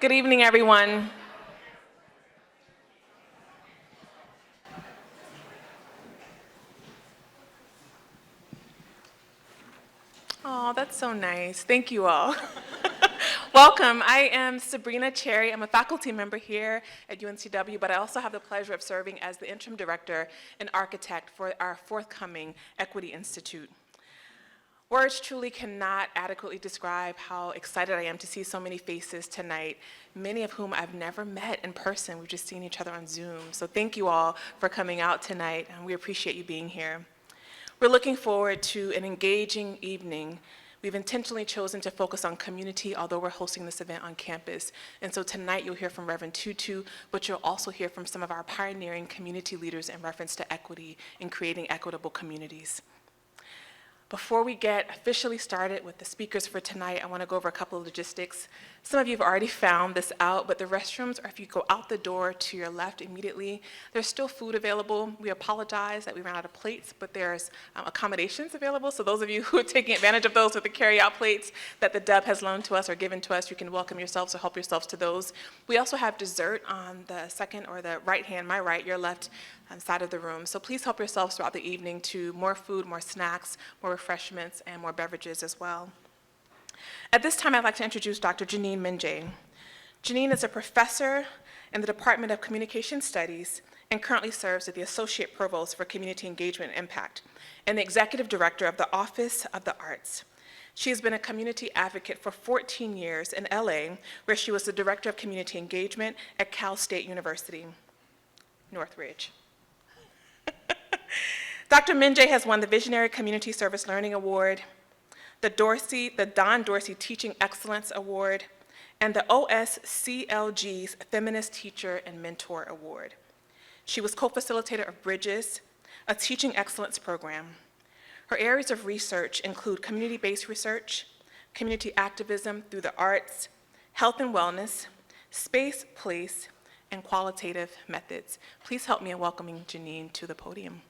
Good evening, everyone. Oh, that's so nice. Thank you all. Welcome. I am Sabrina Cherry. I'm a faculty member here at UNCW, but I also have the pleasure of serving as the interim director and architect for our forthcoming Equity Institute. Words truly cannot adequately describe how excited I am to see so many faces tonight, many of whom I've never met in person. We've just seen each other on Zoom. So thank you all for coming out tonight, and we appreciate you being here. We're looking forward to an engaging evening. We've intentionally chosen to focus on community, although we're hosting this event on campus. And so tonight you'll hear from Reverend Tutu, but you'll also hear from some of our pioneering community leaders in reference to equity and creating equitable communities. Before we get officially started with the speakers for tonight, I want to go over a couple of logistics. Some of you have already found this out, but the restrooms are, if you go out the door to your left immediately, there's still food available. We apologize that we ran out of plates, but there's accommodations available. So those of you who are taking advantage of those with the carry-out plates that the Deb has loaned to us or given to us, you can welcome yourselves or help yourselves to those. We also have dessert on the second or the right hand, my right, your left side of the room. So please help yourselves throughout the evening to more food, more snacks, more refreshments, and more beverages as well. At this time, I'd like to introduce Dr. Janine Minjay. Janine is a professor in the Department of Communication Studies and currently serves as the Associate Provost for Community Engagement and Impact and the Executive Director of the Office of the Arts. She has been a community advocate for 14 years in LA, where she was the Director of Community Engagement at Cal State University, Northridge. Dr. Minjay has won the Visionary Community Service Learning Award, the Don Dorsey Teaching Excellence Award, and the OSCLG's Feminist Teacher and Mentor Award. She was co-facilitator of Bridges, a teaching excellence program. Her areas of research include community-based research, community activism through the arts, health and wellness, space, place, and qualitative methods. Please help me in welcoming Janine to the podium.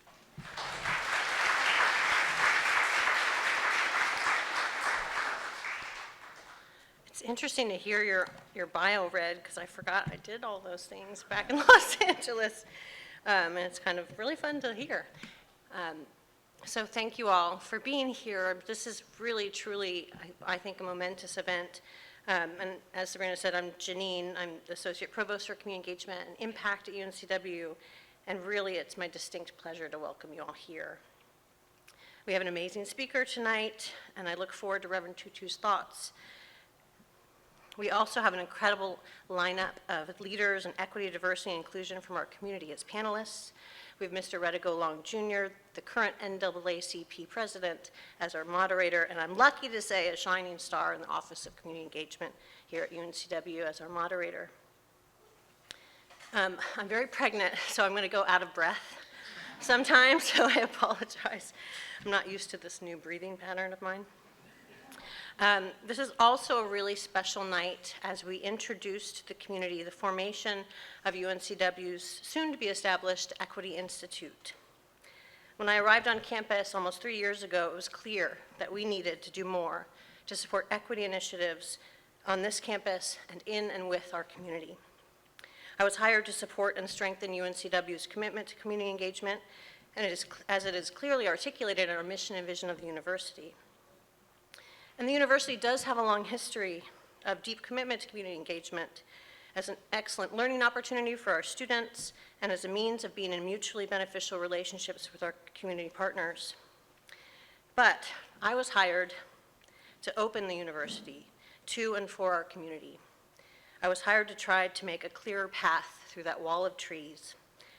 It's interesting to hear your bio read, because I forgot I did all those things back in Los Angeles, and it's kind of really fun to hear. So thank you all for being here. This is really, truly, I think, a momentous event. And as Sabrina said, I'm Janine. I'm the Associate Provost for Community Engagement and Impact at UNCW, and really it's my distinct pleasure to welcome you all here. We have an amazing speaker tonight, and I look forward to Reverend Tutu's thoughts. We also have an incredible lineup of leaders in equity, diversity, and inclusion from our community as panelists. We have Mr. Redigo Long Jr., the current NAACP president, as our moderator, and I'm lucky to say a shining star in the Office of Community Engagement here at UNCW as our moderator. I'm very pregnant, so I'm going to go out of breath sometimes, so I apologize. I'm not used to this new breathing pattern of mine. This is also a really special night as we introduce to the community the formation of UNCW's soon-to-be-established Equity Institute. When I arrived on campus almost 3 years ago, it was clear that we needed to do more to support equity initiatives on this campus and in and with our community. I was hired to support and strengthen UNCW's commitment to community engagement, and as it is clearly articulated in our mission and vision of the university. And the university does have a long history of deep commitment to community engagement as an excellent learning opportunity for our students and as a means of being in mutually beneficial relationships with our community partners. But I was hired to open the university to and for our community. I was hired to try to make a clearer path through that wall of trees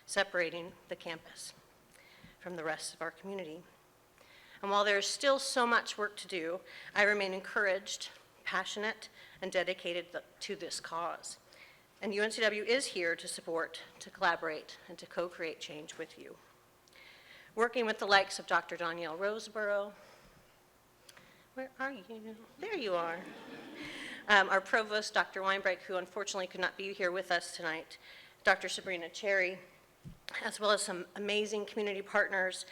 separating the campus from the rest of our community. And while there is still so much work to do, I remain encouraged, passionate, and dedicated to this cause. And UNCW is here to support, to collaborate, and to co-create change with you. Working with the likes of Dr. Danielle Roseborough, where are you? There you are. Our provost, Dr. Weinbrecht, who unfortunately could not be here with us tonight, Dr. Sabrina Cherry, as well as some amazing community partners,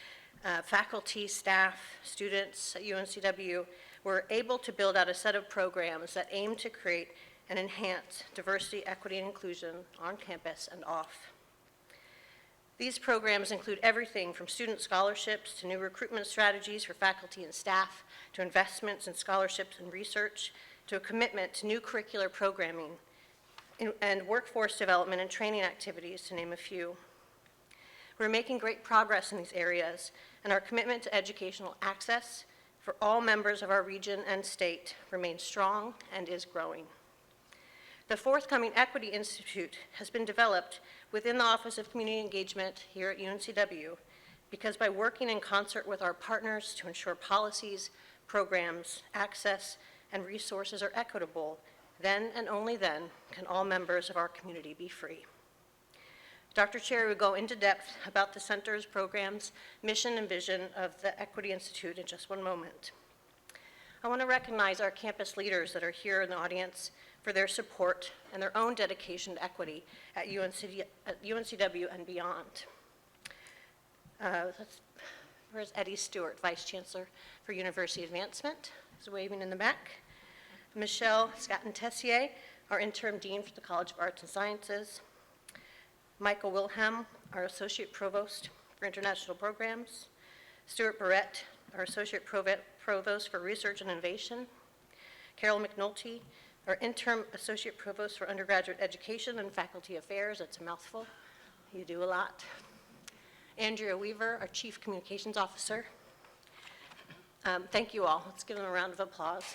faculty, staff, students at UNCW were able to build out a set of programs that aim to create and enhance diversity, equity, and inclusion on campus and off. These programs include everything from student scholarships to new recruitment strategies for faculty and staff, to investments in scholarships and research, to a commitment to new curricular programming and workforce development and training activities, to name a few. We're making great progress in these areas, and our commitment to educational access for all members of our region and state remains strong and is growing. The forthcoming Equity Institute has been developed within the Office of Community Engagement here at UNCW, because by working in concert with our partners to ensure policies, programs, access, and resources are equitable, then and only then can all members of our community be free. Dr. Cherry will go into depth about the center's programs, mission, and vision of the Equity Institute in just one moment. I want to recognize our campus leaders that are here in the audience for their support and their own dedication to equity at UNCW and beyond. Where's Eddie Stewart, Vice Chancellor for University Advancement? He's waving in the back. Michelle Scatton-Tessier, our Interim Dean for the College of Arts and Sciences. Michael Wilhelm, our Associate Provost for International Programs. Stuart Barrett, our Associate Provost for Research and Innovation. Carol McNulty, our Interim Associate Provost for Undergraduate Education and Faculty Affairs. That's a mouthful. You do a lot. Andrea Weaver, our Chief Communications Officer. Thank you all. Let's give them a round of applause.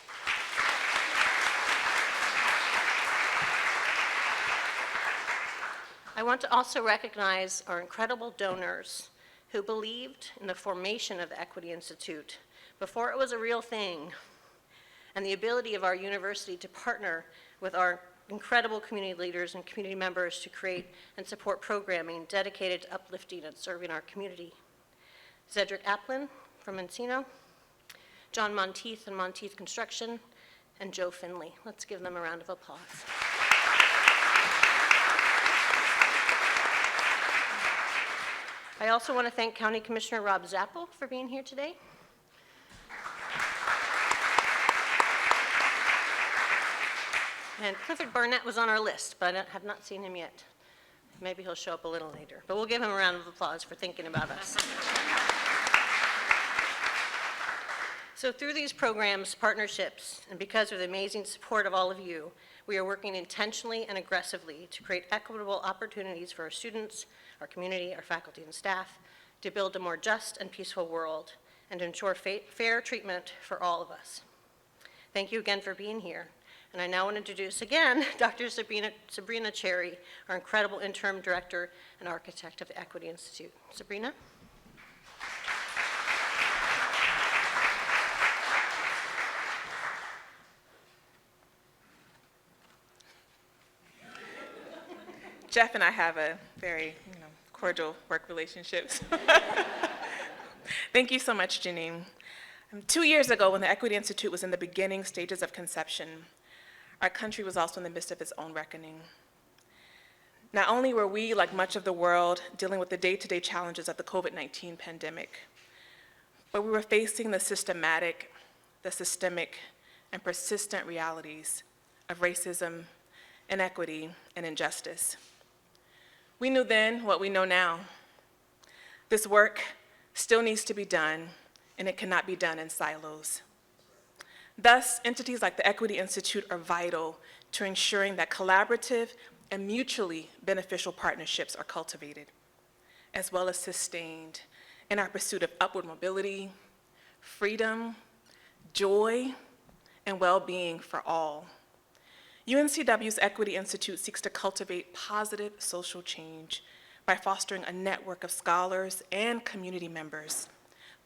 I want to also recognize our incredible donors who believed in the formation of the Equity Institute before it was a real thing, and the ability of our university to partner with our incredible community leaders and community members to create and support programming dedicated to uplifting and serving our community. Cedric Applin from Encino, John Monteith and Monteith Construction, and Joe Finley. Let's give them a round of applause. I also want to thank County Commissioner Rob Zappel for being here today. And Clifford Barnett was on our list, but I have not seen him yet. Maybe he'll show up a little later, but we'll give him a round of applause for thinking about us. So through these programs, partnerships, and because of the amazing support of all of you, we are working intentionally and aggressively to create equitable opportunities for our students, our community, our faculty and staff, to build a more just and peaceful world, and to ensure fair treatment for all of us. Thank you again for being here. And I now want to introduce again Dr. Sabrina Cherry, our incredible interim director and architect of the Equity Institute. Sabrina? Jeff and I have a very cordial work relationship. Thank you so much, Janine. 2 years ago, when the Equity Institute was in the beginning stages of conception, our country was also in the midst of its own reckoning. Not only were we, like much of the world, dealing with the day-to-day challenges of the COVID-19 pandemic, but we were facing the systemic, and persistent realities of racism, inequity, and injustice. We knew then what we know now. This work still needs to be done, and it cannot be done in silos. Thus, entities like the Equity Institute are vital to ensuring that collaborative and mutually beneficial partnerships are cultivated, as well as sustained in our pursuit of upward mobility, freedom, joy, and well-being for all. UNCW's Equity Institute seeks to cultivate positive social change by fostering a network of scholars and community members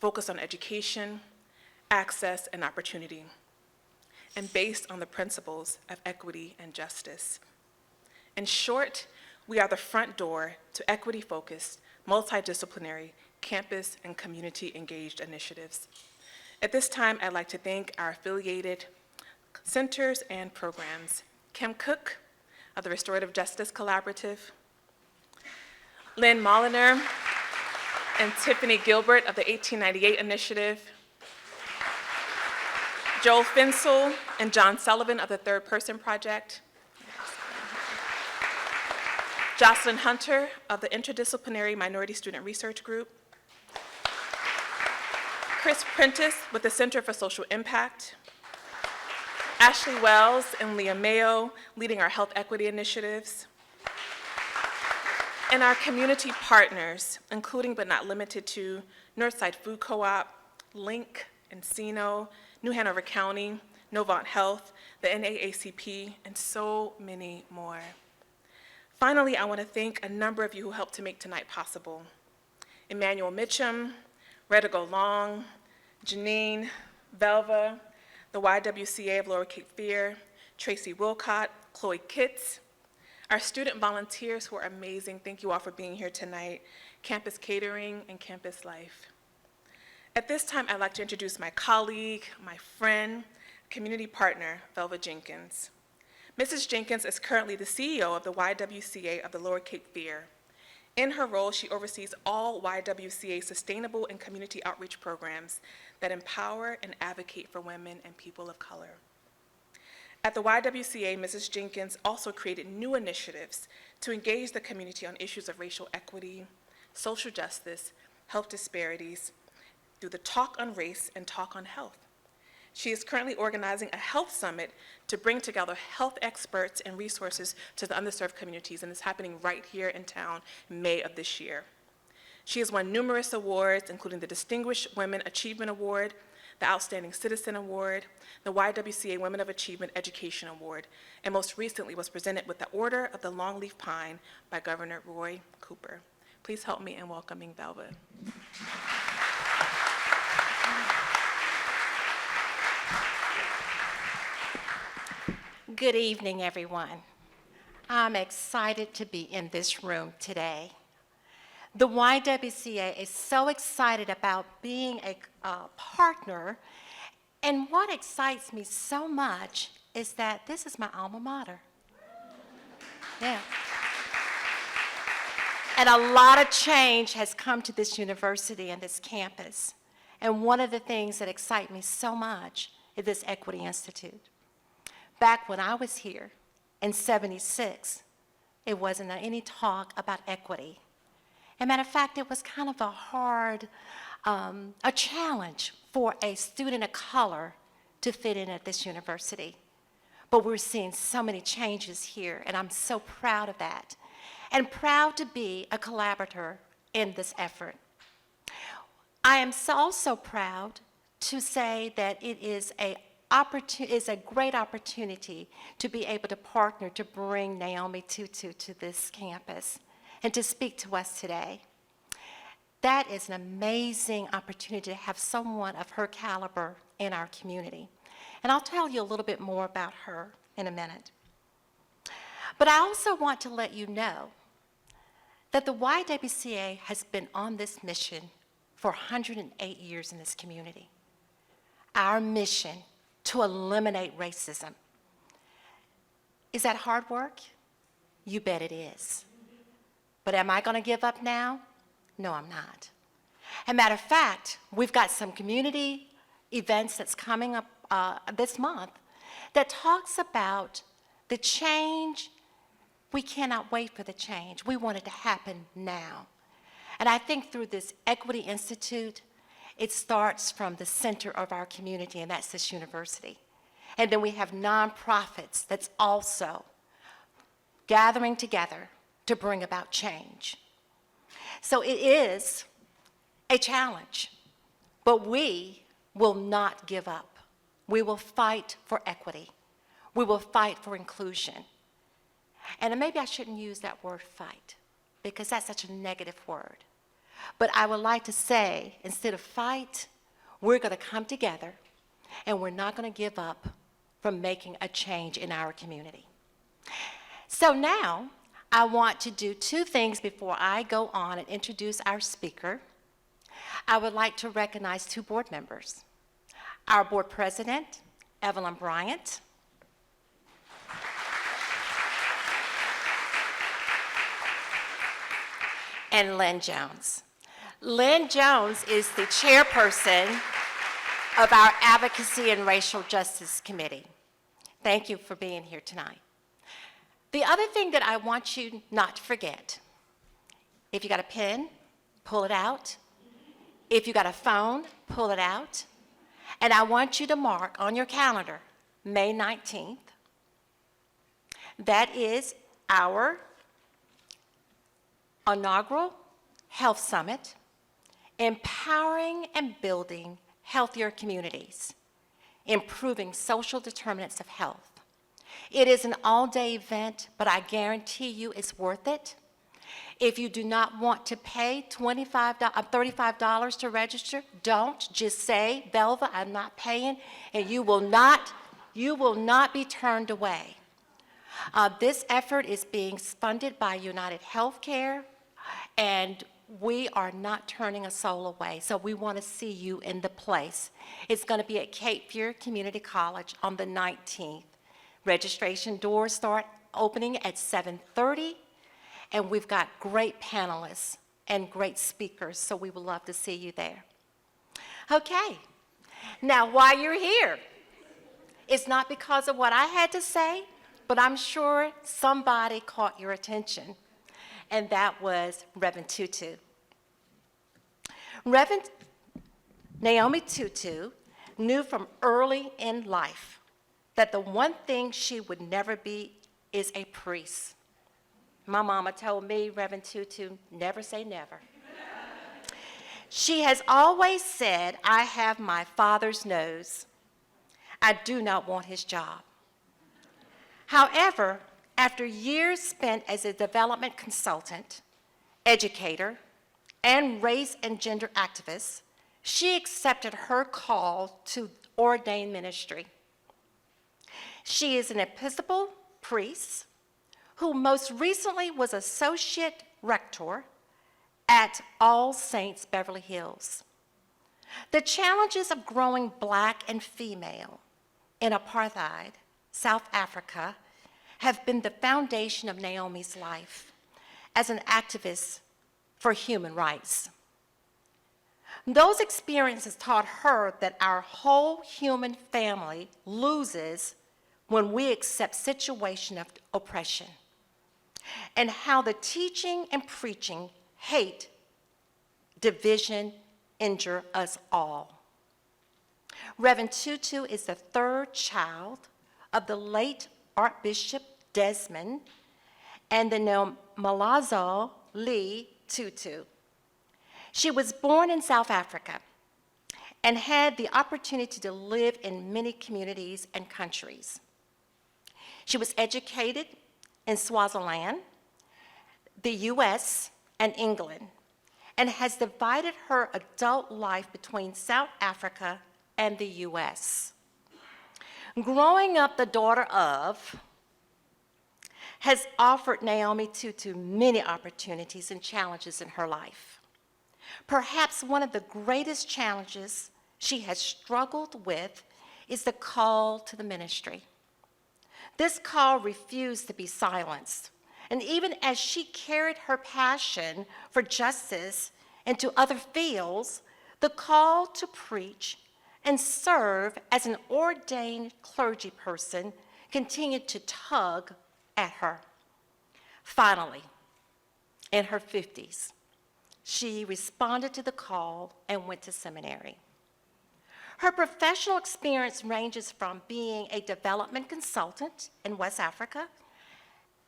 focused on education, access, and opportunity, and based on the principles of equity and justice. In short, we are the front door to equity-focused, multidisciplinary, campus and community-engaged initiatives. At this time, I'd like to thank our affiliated centers and programs: Kim Cook of the Restorative Justice Collaborative, Lynn Molliner and Tiffany Gilbert of the 1898 Initiative, Joel Finsel and John Sullivan of the Third Person Project, Jocelyn Hunter of the Interdisciplinary Minority Student Research Group, Chris Prentice with the Center for Social Impact, Ashley Wells and Leah Mayo leading our health equity initiatives, and our community partners, including but not limited to Northside Food Co-op, Link, Encino, New Hanover County, Novant Health, the NAACP, and so many more. Finally, I want to thank a number of you who helped to make tonight possible. Emmanuel Mitchum, Redigo Long, Janine, Velva, the YWCA of Lower Cape Fear, Tracy Wilcott, Chloe Kitts, our student volunteers who are amazing, thank you all for being here tonight, Campus Catering and Campus Life. At this time, I'd like to introduce my colleague, my friend, community partner, Velva Jenkins. Mrs. Jenkins is currently the CEO of the YWCA of the Lower Cape Fear. In her role, she oversees all YWCA sustainable and community outreach programs that empower and advocate for women and people of color. At the YWCA, Mrs. Jenkins also created new initiatives to engage the community on issues of racial equity, social justice, health disparities, through the Talk on Race and Talk on Health. She is currently organizing a health summit to bring together health experts and resources to the underserved communities, and it's happening right here in town in May of this year. She has won numerous awards, including the Distinguished Women Achievement Award, the Outstanding Citizen Award, the YWCA Women of Achievement Education Award, and most recently was presented with the Order of the Longleaf Pine by Governor Roy Cooper. Please help me in welcoming Velva. Good evening, everyone. I'm excited to be in this room today. The YWCA is so excited about being a partner, and what excites me so much is that this is my alma mater. Yeah. And a lot of change has come to this university and this campus. And one of the things that excite me so much is this Equity Institute. Back when I was here in '76, it wasn't any talk about equity. As a matter of fact, it was kind of a hard, a challenge for a student of color to fit in at this university. But we're seeing so many changes here, and I'm so proud of that, and proud to be a collaborator in this effort. I am also proud to say that it is a great opportunity to be able to partner to bring Naomi Tutu to this campus and to speak to us today. That is an amazing opportunity to have someone of her caliber in our community. And I'll tell you a little bit more about her in a minute. But I also want to let you know that the YWCA has been on this mission for 108 years in this community. Our mission to eliminate racism. Is that hard work? You bet it is. But am I going to give up now? No, I'm not. As a matter of fact, we've got some community events that's coming up this month that talks about the change. We cannot wait for the change. We want it to happen now. And I think through this Equity Institute, it starts from the center of our community, and that's this university. And then we have nonprofits that's also gathering together to bring about change. So it is a challenge, but we will not give up. We will fight for equity. We will fight for inclusion. And maybe I shouldn't use that word fight, because that's such a negative word. But I would like to say, instead of fight, we're going to come together, and we're not going to give up from making a change in our community. So now, I want to do two things before I go on and introduce our speaker. I would like to recognize two board members. Our board president, Evelyn Bryant, and Lynn Jones. Lynn Jones is the chairperson of our Advocacy and Racial Justice Committee. Thank you for being here tonight. The other thing that I want you not to forget, if you got a pen, pull it out. If you got a phone, pull it out. And I want you to mark on your calendar, May 19th. That is our Inaugural Health Summit, Empowering and Building Healthier Communities, Improving Social Determinants of Health. It is an all-day event, but I guarantee you it's worth it. If you do not want to pay $35 to register, don't. Just say, Belva, I'm not paying, and you will not be turned away. This effort is being funded by United Healthcare, and we are not turning a soul away, so we want to see you in the place. It's going to be at Cape Fear Community College on the 19th. Registration doors start opening at 7:30, and we've got great panelists and great speakers, so we would love to see you there. Okay, now while you're here, it's not because of what I had to say, but I'm sure somebody caught your attention, and that was Reverend Tutu. Reverend Naomi Tutu knew from early in life that the one thing she would never be is a priest. My mama told me, Reverend Tutu, never say never. She has always said, I have my father's nose. I do not want his job. However, after years spent as a development consultant, educator, and race and gender activist, she accepted her call to ordained ministry. She is an Episcopal priest who most recently was associate rector at All Saints Beverly Hills. The challenges of growing Black and female in apartheid South Africa have been the foundation of Naomi's life as an activist for human rights. Those experiences taught her that our whole human family loses when we accept situation of oppression, and how the teaching and preaching hate, division, injure us all. Reverend Tutu is the third child of the late Archbishop Desmond and the Malazo Lee Tutu. She was born in South Africa and had the opportunity to live in many communities and countries. She was educated in Swaziland, the US, and England, and has divided her adult life between South Africa and the US. Growing up the daughter of has offered Naomi Tutu many opportunities and challenges in her life. Perhaps one of the greatest challenges she has struggled with is the call to the ministry. This call refused to be silenced, and even as she carried her passion for justice into other fields, the call to preach and serve as an ordained clergy person continued to tug at her. Finally, in her 50s, she responded to the call and went to seminary. Her professional experience ranges from being a development consultant in West Africa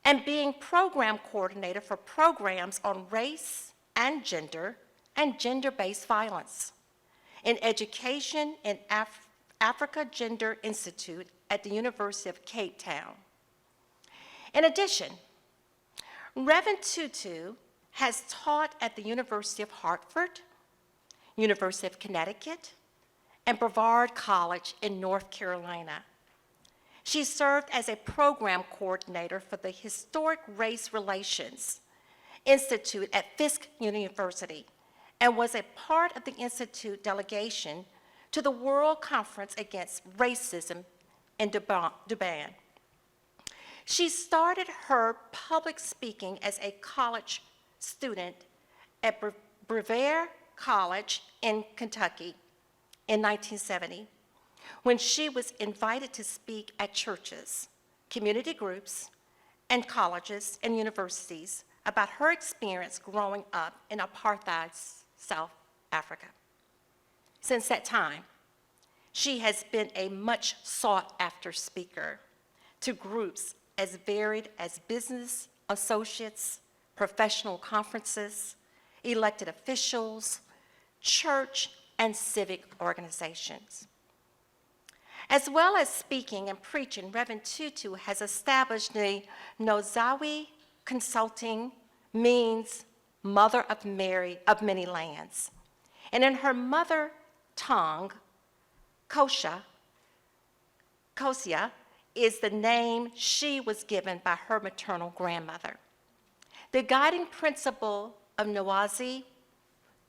and being program coordinator for programs on race and gender-based violence in education in Africa Gender Institute at the University of Cape Town. In addition, Reverend Tutu has taught at the University of Hartford, University of Connecticut, and Brevard College in North Carolina. She served as a program coordinator for the Historic Race Relations Institute at Fisk University and was a part of the Institute delegation to the World Conference Against Racism in Durban. She started her public speaking as a college student at Brevard College in Kentucky in 1970, when she was invited to speak at churches, community groups, and colleges and universities about her experience growing up in apartheid South Africa. Since that time, she has been a much sought-after speaker to groups as varied as business associates, professional conferences, elected officials, church and civic organizations. As well as speaking and preaching, Reverend Tutu has established the Nozawi Consulting, means Mother of Many Lands. And in her mother tongue, Kosia is the name she was given by her maternal grandmother. The guiding principle of Nozawi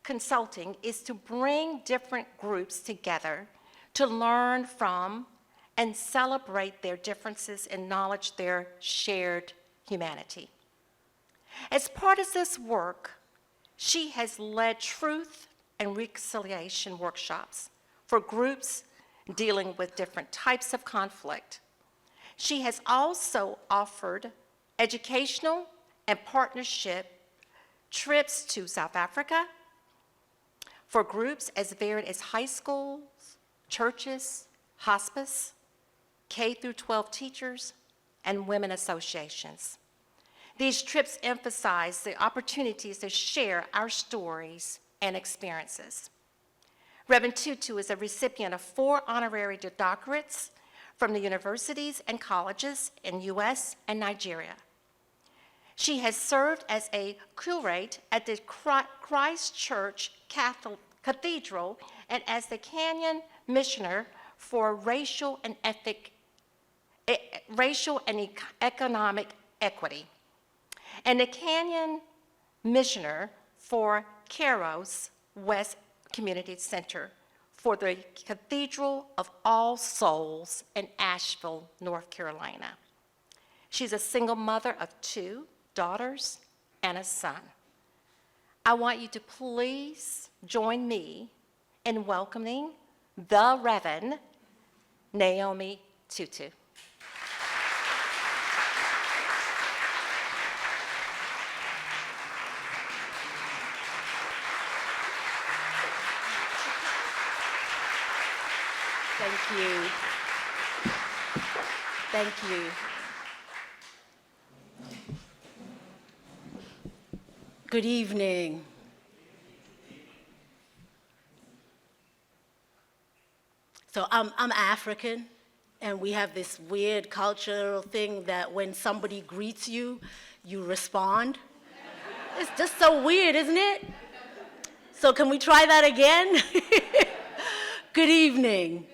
Consulting is to bring different groups together to learn from and celebrate their differences and acknowledge their shared humanity. As part of this work, she has led truth and reconciliation workshops for groups dealing with different types of conflict. She has also offered educational and partnership trips to South Africa for groups as varied as high schools, churches, hospice, K-12 teachers, and women associations. These trips emphasize the opportunities to share our stories and experiences. Reverend Tutu is a recipient of 4 honorary doctorates from the universities and colleges in US and Nigeria. She has served as a curate at the Christ Church Cathedral and as the Kenyan Missioner for Racial and Economic Equity, and the Kenyan Missioner for Kairos West Community Center for the Cathedral of All Souls in Asheville, North Carolina. She's a single mother of 2 daughters and a son. I want you to please join me in welcoming the Reverend Naomi Tutu. Thank you. Thank you. Good evening. So I'm African, and we have this weird cultural thing that when somebody greets you, you respond. It's just so weird, isn't it? So can we try that again? Good evening.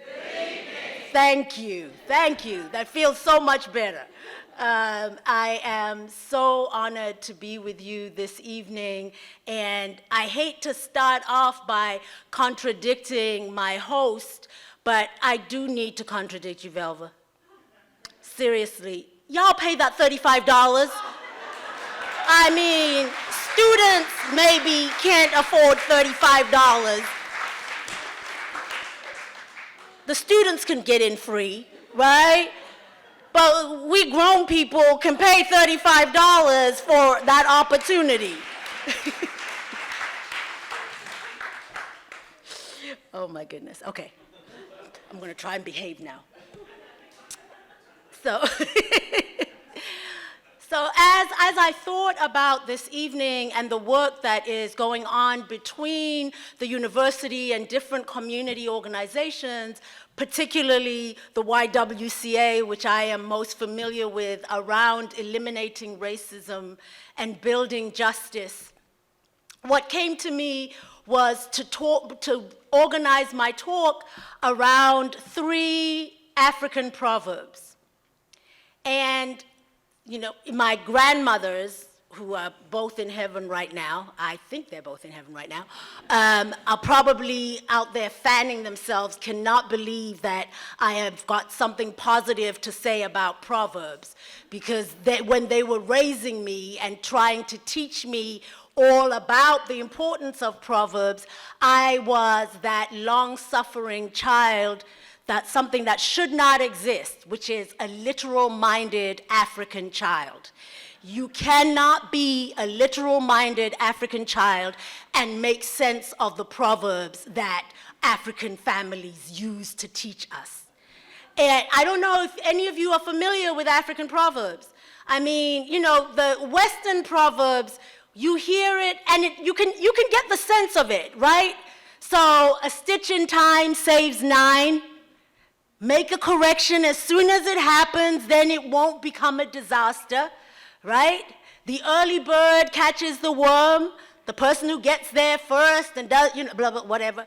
Thank you. That feels so much better. I am so honored to be with you this evening, and I hate to start off by contradicting my host, but I do need to contradict you, Velva. Seriously, y'all pay that $35? I mean, students maybe can't afford $35. The students can get in free, right? But we grown people can pay $35 for that opportunity. Oh my goodness, okay. I'm gonna try and behave now. So, as I thought about this evening and the work that is going on between the university and different community organizations, particularly the YWCA, which I am most familiar with, around eliminating racism and building justice, what came to me was to organize my talk around 3 African proverbs. And, you know, my grandmothers, who are both in heaven right now, I think they're both in heaven right now, are probably out there fanning themselves, cannot believe that I have got something positive to say about Proverbs, because when they were raising me and trying to teach me all about the importance of Proverbs, I was that long-suffering child That's something that should not exist, which is a literal-minded African child. You cannot be a literal-minded African child and make sense of the proverbs that African families use to teach us. And I don't know if any of you are familiar with African proverbs. I mean, you know, the Western proverbs, you hear it and you can get the sense of it, right? So a stitch in time saves 9. Make a correction as soon as it happens, then it won't become a disaster, right? The early bird catches the worm, the person who gets there first and does, you know, blah, blah, whatever.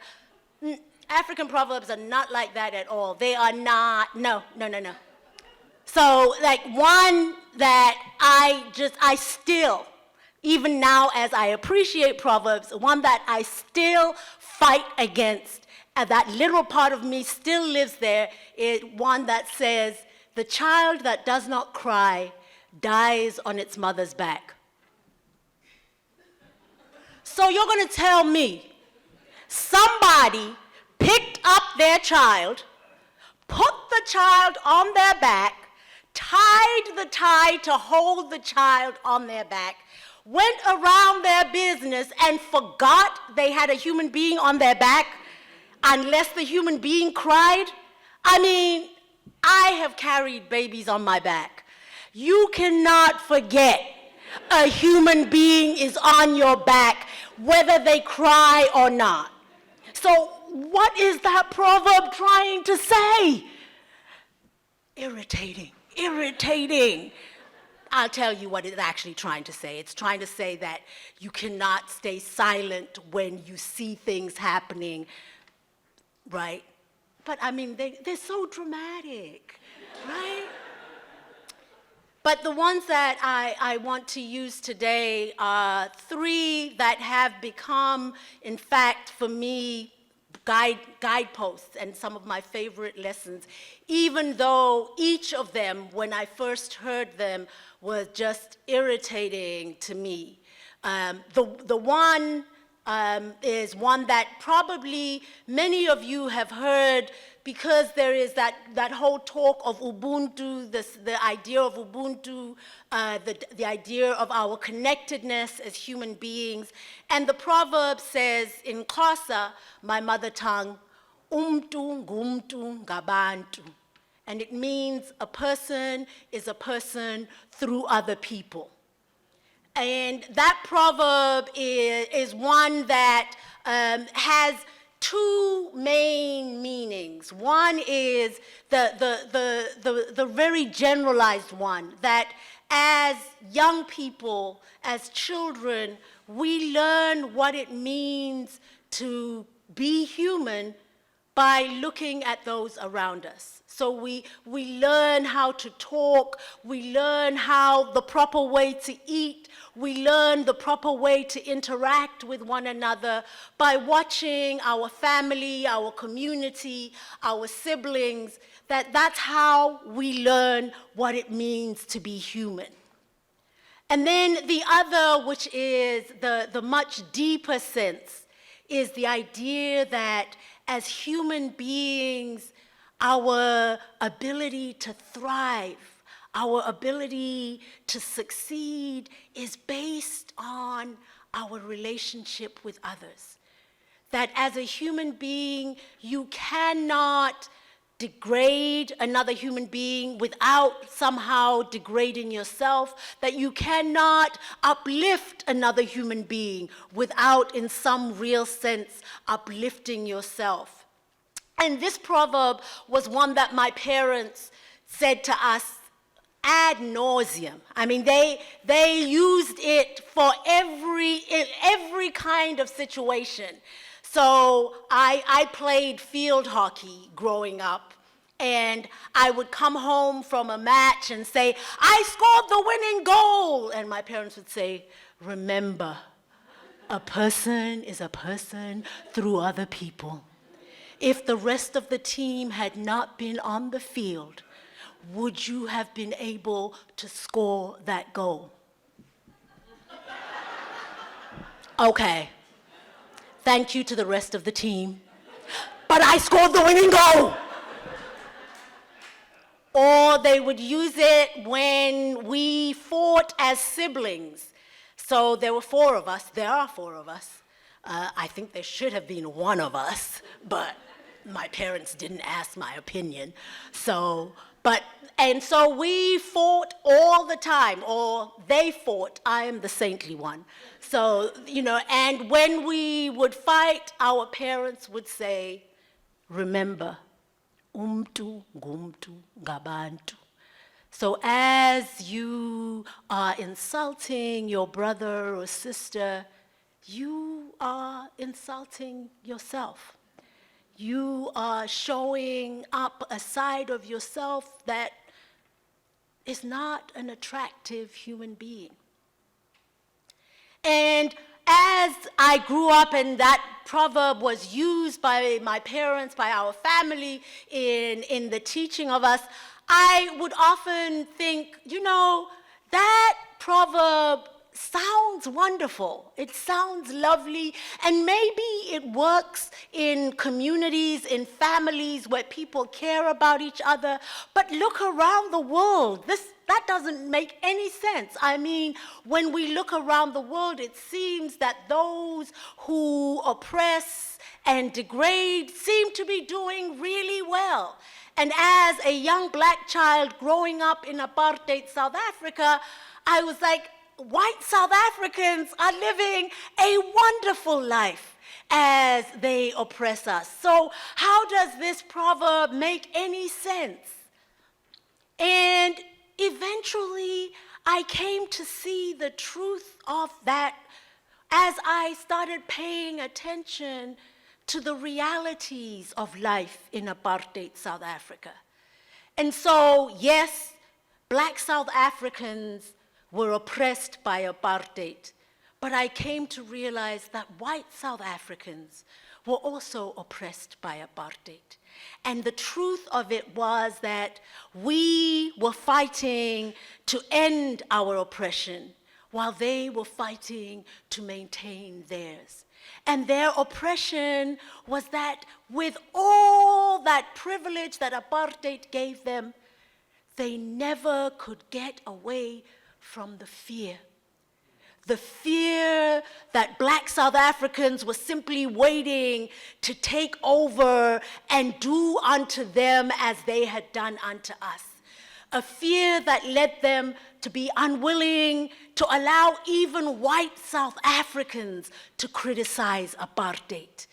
African proverbs are not like that at all. They are not, no. So, like, one that I still, even now as I appreciate proverbs, one that I still fight against, and that little part of me still lives there, is one that says, the child that does not cry dies on its mother's back. So you're going to tell me somebody picked up their child, put the child on their back, tied the tie to hold the child on their back, went around their business and forgot they had a human being on their back unless the human being cried? I mean, I have carried babies on my back. You cannot forget a human being is on your back, whether they cry or not. So what is that proverb trying to say? Irritating. I'll tell you what it's actually trying to say. It's trying to say that you cannot stay silent when you see things happening, right? But I mean, they're so dramatic, right? But the ones that I want to use today are 3 that have become, in fact, for me, guideposts and some of my favorite lessons, even though each of them, when I first heard them, was just irritating to me. The one is one that probably many of you have heard, because there is that whole talk of Ubuntu, the idea of Ubuntu, the idea of our connectedness as human beings. And the proverb says in Xhosa, my mother tongue, umntu ngumntu ngabantu. And it means a person is a person through other people. And that proverb is one that has 2 main meanings. One is the very generalized one, that as young people, as children, we learn what it means to be human by looking at those around us. So we learn how to talk, we learn how the proper way to eat, we learn the proper way to interact with one another by watching our family, our community, our siblings. That's how we learn what it means to be human. And then the other, which is the much deeper sense, is the idea that as human beings, our ability to thrive, our ability to succeed is based on our relationship with others. That as a human being, you cannot degrade another human being without somehow degrading yourself, that you cannot uplift another human being without, in some real sense, uplifting yourself. And this proverb was one that my parents said to us ad nauseum. I mean, they used it for every kind of situation. So I played field hockey growing up, and I would come home from a match and say, I scored the winning goal. And my parents would say, remember, a person is a person through other people. If the rest of the team had not been on the field, would you have been able to score that goal? Okay. Thank you to the rest of the team. But I scored the winning goal. or they would use it when we fought as siblings. So there were 4 of us. There are 4 of us. I think there should have been 1 of us, but my parents didn't ask my opinion. So we fought all the time, or they fought. I am the saintly one. So, and when we would fight, our parents would say, remember, umtu ngumtu ngabantu. So as you are insulting your brother or sister, you are insulting yourself. You are showing up a side of yourself that is not an attractive human being. And as I grew up and that proverb was used by my parents, by our family in the teaching of us, I would often think, that proverb sounds wonderful. It sounds lovely, and maybe it works in communities, in families where people care about each other. But look around the world. That doesn't make any sense. I mean, when we look around the world, it seems that those who oppress and degrade seem to be doing really well. And as a young black child growing up in apartheid South Africa, I was like, white South Africans are living a wonderful life as they oppress us. So how does this proverb make any sense? And eventually, I came to see the truth of that as I started paying attention to the realities of life in apartheid South Africa. And so, yes, black South Africans were oppressed by apartheid, but I came to realize that white South Africans were also oppressed by apartheid. And the truth of it was that we were fighting to end our oppression while they were fighting to maintain theirs. And their oppression was that with all that privilege that apartheid gave them, they never could get away from the fear. The fear that black South Africans were simply waiting to take over and do unto them as they had done unto us. A fear that led them to be unwilling to allow even white South Africans to criticize apartheid.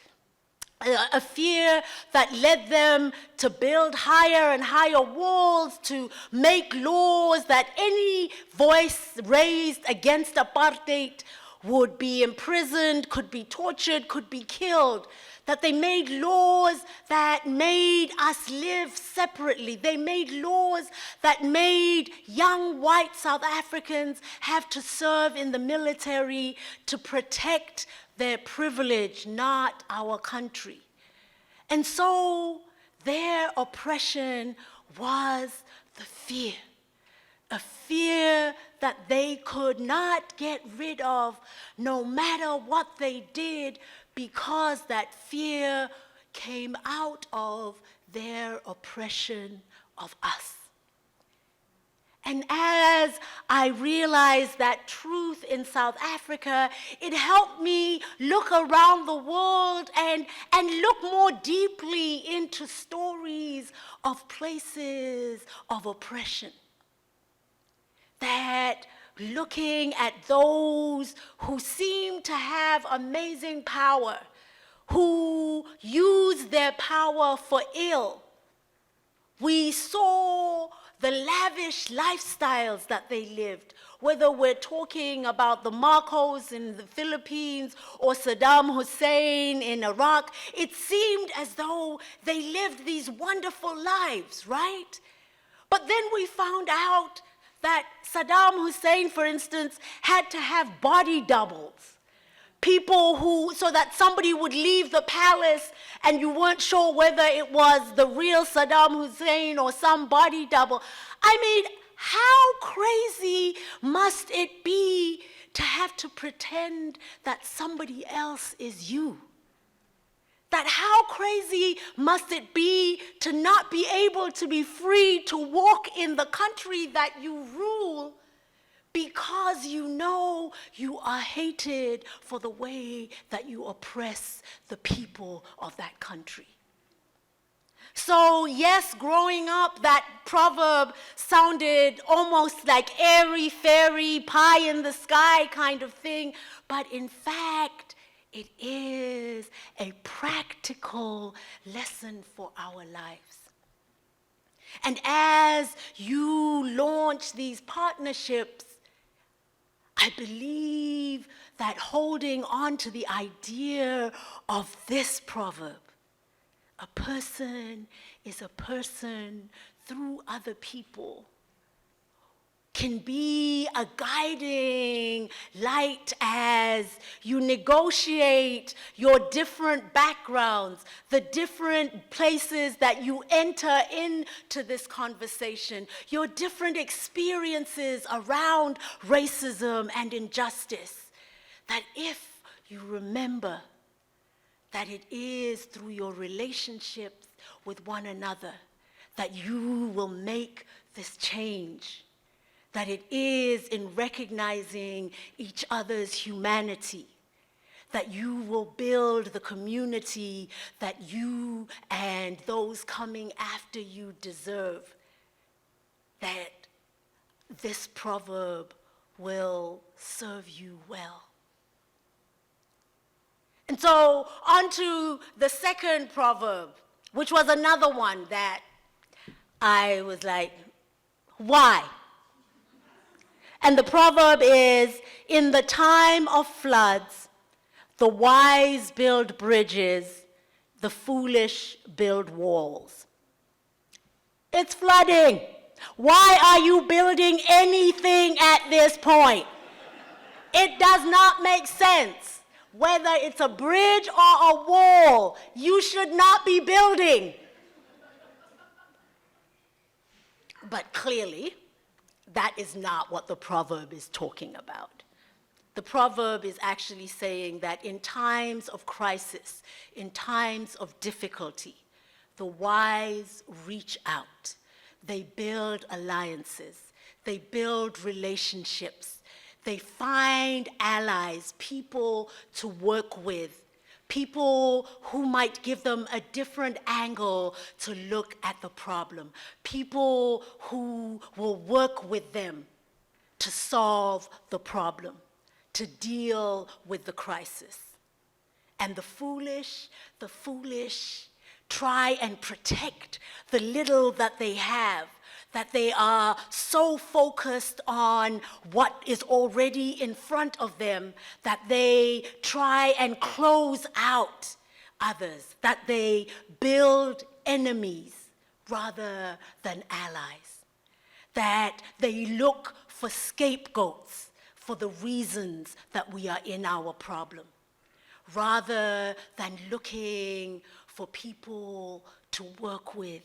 A fear that led them to build higher and higher walls, to make laws that any voice raised against apartheid would be imprisoned, could be tortured, could be killed. That they made laws that made us live separately. They made laws that made young white South Africans have to serve in the military to protect their privilege, not our country. And so their oppression was the fear, a fear that they could not get rid of no matter what they did, because that fear came out of their oppression of us. And as I realized that truth in South Africa, it helped me look around the world and look more deeply into stories of places of oppression. That looking at those who seem to have amazing power, who use their power for ill, we saw the lavish lifestyles that they lived, whether we're talking about the Marcos in the Philippines or Saddam Hussein in Iraq. It seemed as though they lived these wonderful lives, right? But then we found out that Saddam Hussein, for instance, had to have body doubles. People so that somebody would leave the palace and you weren't sure whether it was the real Saddam Hussein or some body double. I mean, how crazy must it be to have to pretend that somebody else is you? That how crazy must it be to not be able to be free to walk in the country that you rule because you know you are hated for the way that you oppress the people of that country. So yes, growing up, that proverb sounded almost like airy, fairy, pie in the sky kind of thing, but in fact, it is a practical lesson for our lives. And as you launch these partnerships, I believe that holding on to the idea of this proverb, a person is a person through other people, can be a guiding light as you negotiate your different backgrounds, the different places that you enter into this conversation, your different experiences around racism and injustice, that if you remember that it is through your relationships with one another that you will make this change, that it is in recognizing each other's humanity, that you will build the community that you and those coming after you deserve, that this proverb will serve you well. And so on to the second proverb, which was another one that I was like, why? And the proverb is, in the time of floods, the wise build bridges, the foolish build walls. It's flooding. Why are you building anything at this point? It does not make sense. Whether it's a bridge or a wall, you should not be building. But clearly, that is not what the proverb is talking about. The proverb is actually saying that in times of crisis, in times of difficulty, the wise reach out. They build alliances. They build relationships. They find allies, people to work with, people who might give them a different angle to look at the problem, people who will work with them to solve the problem, to deal with the crisis. And the foolish try and protect the little that they have, that they are so focused on what is already in front of them that they try and close out others, that they build enemies rather than allies, that they look for scapegoats for the reasons that we are in our problem, rather than looking for people to work with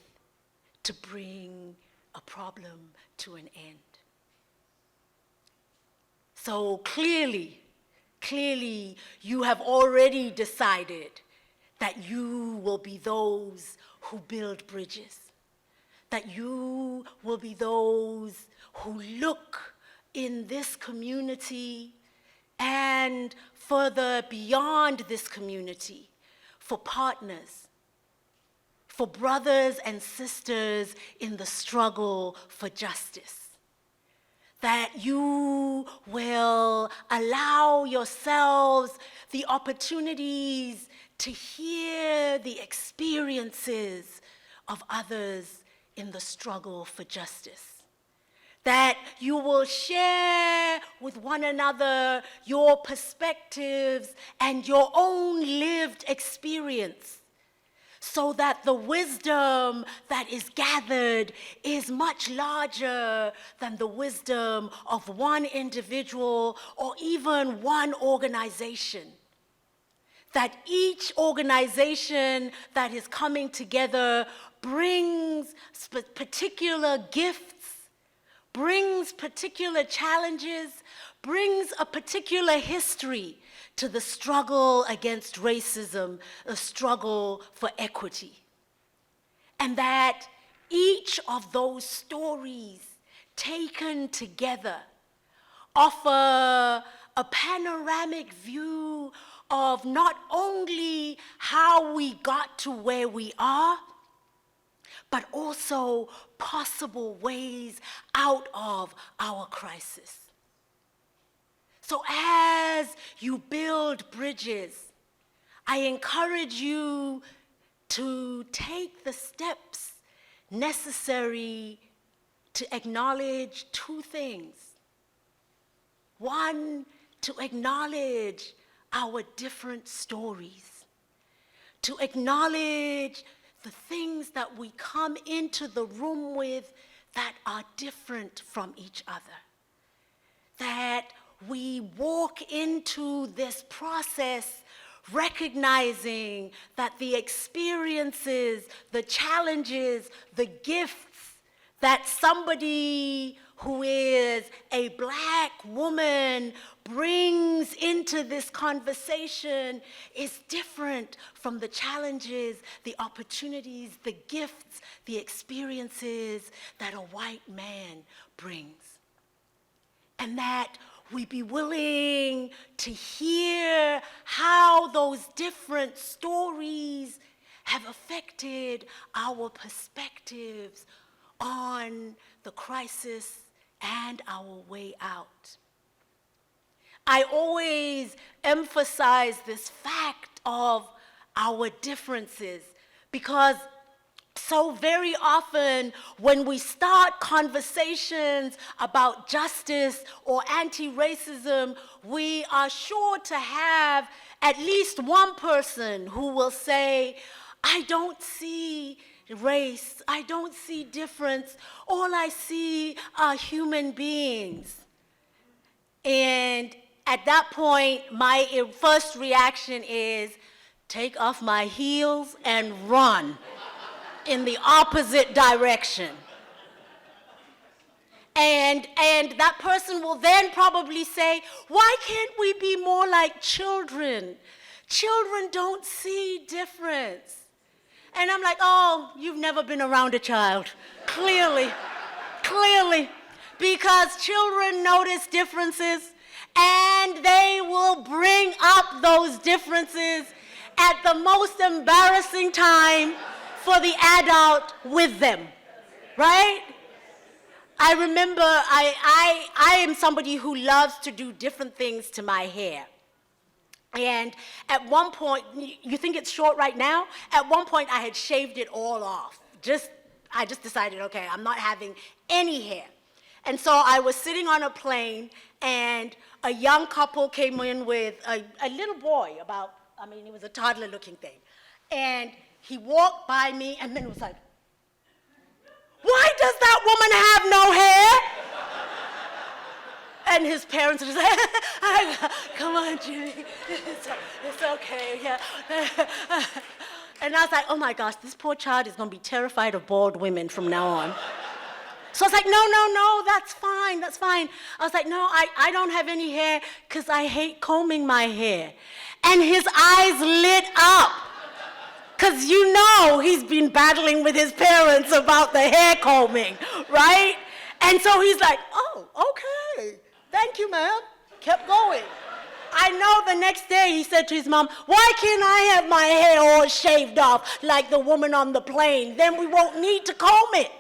to bring a problem to an end. So clearly, you have already decided that you will be those who build bridges, that you will be those who look in this community and further beyond this community for partners, for brothers and sisters in the struggle for justice. That you will allow yourselves the opportunities to hear the experiences of others in the struggle for justice. That you will share with one another your perspectives and your own lived experience, so that the wisdom that is gathered is much larger than the wisdom of one individual or even one organization. That each organization that is coming together brings particular gifts, brings particular challenges, brings a particular history to the struggle against racism, a struggle for equity. and that each of those stories taken together offer a panoramic view of not only how we got to where we are, but also possible ways out of our crisis. So as you build bridges, I encourage you to take the steps necessary to acknowledge two things. One, to acknowledge our different stories, to acknowledge the things that we come into the room with that are different from each other, that we walk into this process recognizing that the experiences, the challenges, the gifts that somebody who is a Black woman brings into this conversation is different from the challenges, the opportunities, the gifts, the experiences that a white man brings. And that we be willing to hear how those different stories have affected our perspectives on the crisis and our way out. I always emphasize this fact of our differences because so very often when we start conversations about justice or anti-racism, we are sure to have at least one person who will say, I don't see race, I don't see difference, all I see are human beings. And at that point, my first reaction is, take off my heels and run in the opposite direction. And that person will then probably say, why can't we be more like children? Children don't see difference. And I'm like, oh, you've never been around a child. Clearly, because children notice differences and they will bring up those differences at the most embarrassing time for the adult with them, right? I remember I am somebody who loves to do different things to my hair. And at one point, you think it's short right now? At one point, I had shaved it all off. I just decided, okay, I'm not having any hair. And so I was sitting on a plane, and a young couple came in with a little boy he was a toddler-looking thing. And he walked by me and then was like, why does that woman have no hair? And his parents were just like, come on, Jimmy, it's okay, yeah. And I was like, oh my gosh, this poor child is gonna be terrified of bald women from now on. So I was like, no, that's fine. I was like, no, I don't have any hair because I hate combing my hair. And his eyes lit up. Because you know he's been battling with his parents about the hair combing, right? And so he's like, oh, okay, thank you, ma'am. Kept going. I know the next day he said to his mom, why can't I have my hair all shaved off like the woman on the plane? Then we won't need to comb it.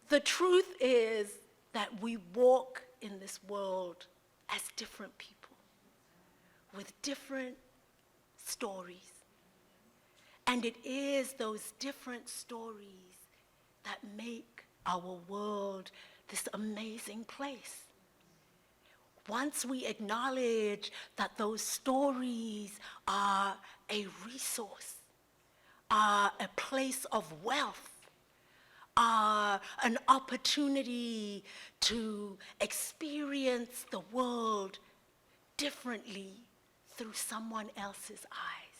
The truth is that we walk in this world as different people with different stories. And it is those different stories that make our world this amazing place. Once we acknowledge that those stories are a resource, are a place of wealth, are an opportunity to experience the world differently through someone else's eyes.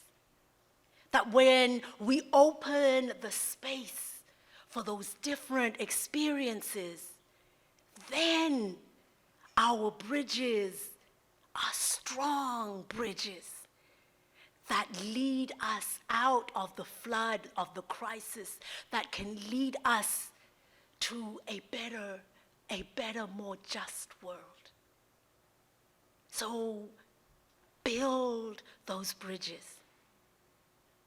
That when we open the space for those different experiences, then our bridges are strong bridges. that lead us out of the flood of the crisis, that can lead us to a better, more just world. So build those bridges,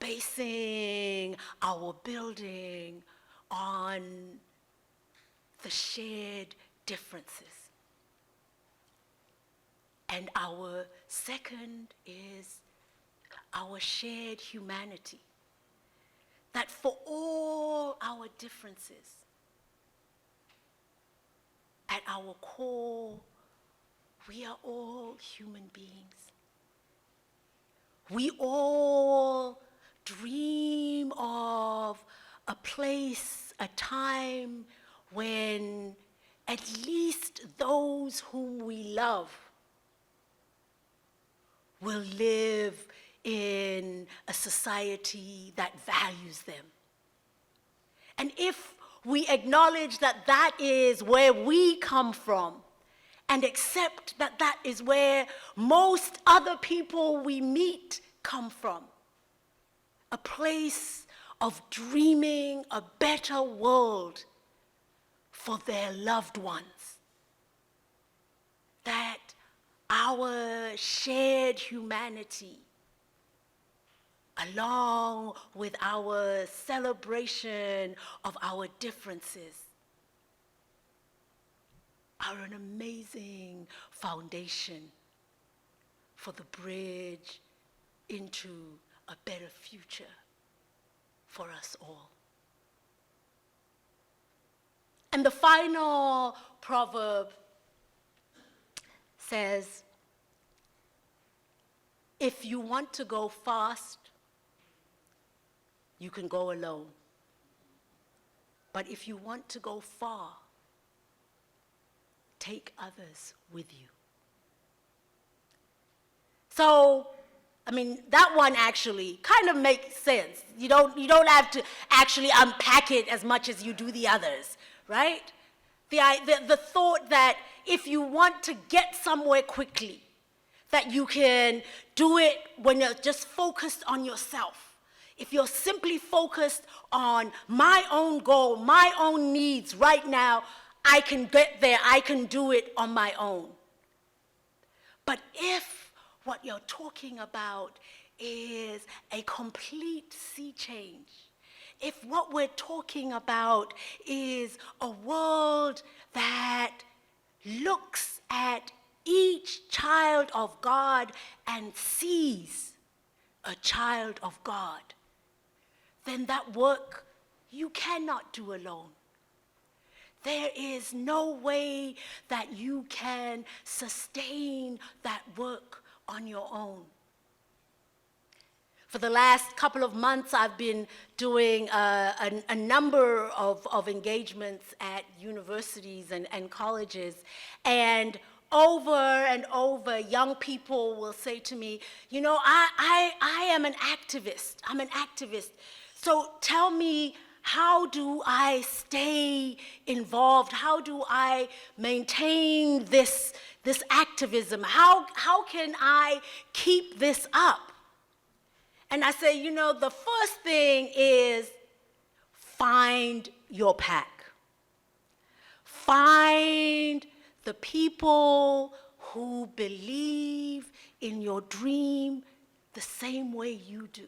basing our building on the shared differences. And our second is our shared humanity. That for all our differences, at our core, we are all human beings. We all dream of a place, a time when at least those whom we love will live in a society that values them. And if we acknowledge that that is where we come from, and accept that that is where most other people we meet come from, a place of dreaming a better world for their loved ones, that our shared humanity, along with our celebration of our differences, are an amazing foundation for the bridge into a better future for us all. And the final proverb says, if you want to go fast, you can go alone. But if you want to go far, take others with you. So, I mean, that one actually kind of makes sense. You don't have to actually unpack it as much as you do the others, right? The thought that if you want to get somewhere quickly, that you can do it when you're just focused on yourself. If you're simply focused on my own goal, my own needs right now, I can get there, I can do it on my own. But if what you're talking about is a complete sea change, if what we're talking about is a world that looks at each child of God and sees a child of God, then that work you cannot do alone. There is no way that you can sustain that work on your own. For the last couple of months, I've been doing a number of engagements at universities and colleges, and over, young people will say to me, you know, I am an activist. I'm an activist. So tell me, how do I stay involved? How do I maintain this activism? How can I keep this up? And I say, you know, the first thing is find your pack. Find the people who believe in your dream the same way you do,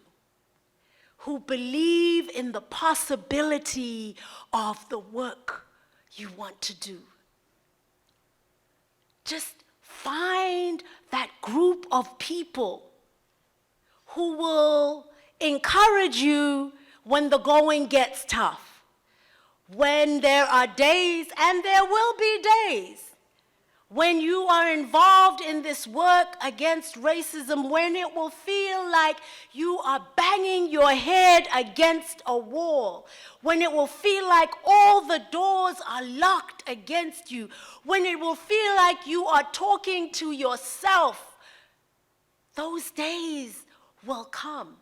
who believe in the possibility of the work you want to do. Just find that group of people who will encourage you when the going gets tough, when there are days, and there will be days, when you are involved in this work against racism, when it will feel like you are banging your head against a wall, when it will feel like all the doors are locked against you, when it will feel like you are talking to yourself, those days will come.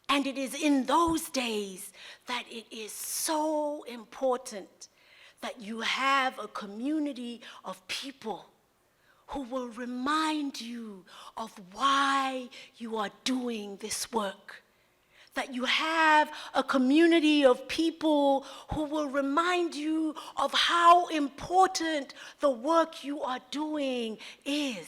And it is in those days that it is so important that you have a community of people who will remind you of why you are doing this work. That you have a community of people who will remind you of how important the work you are doing is.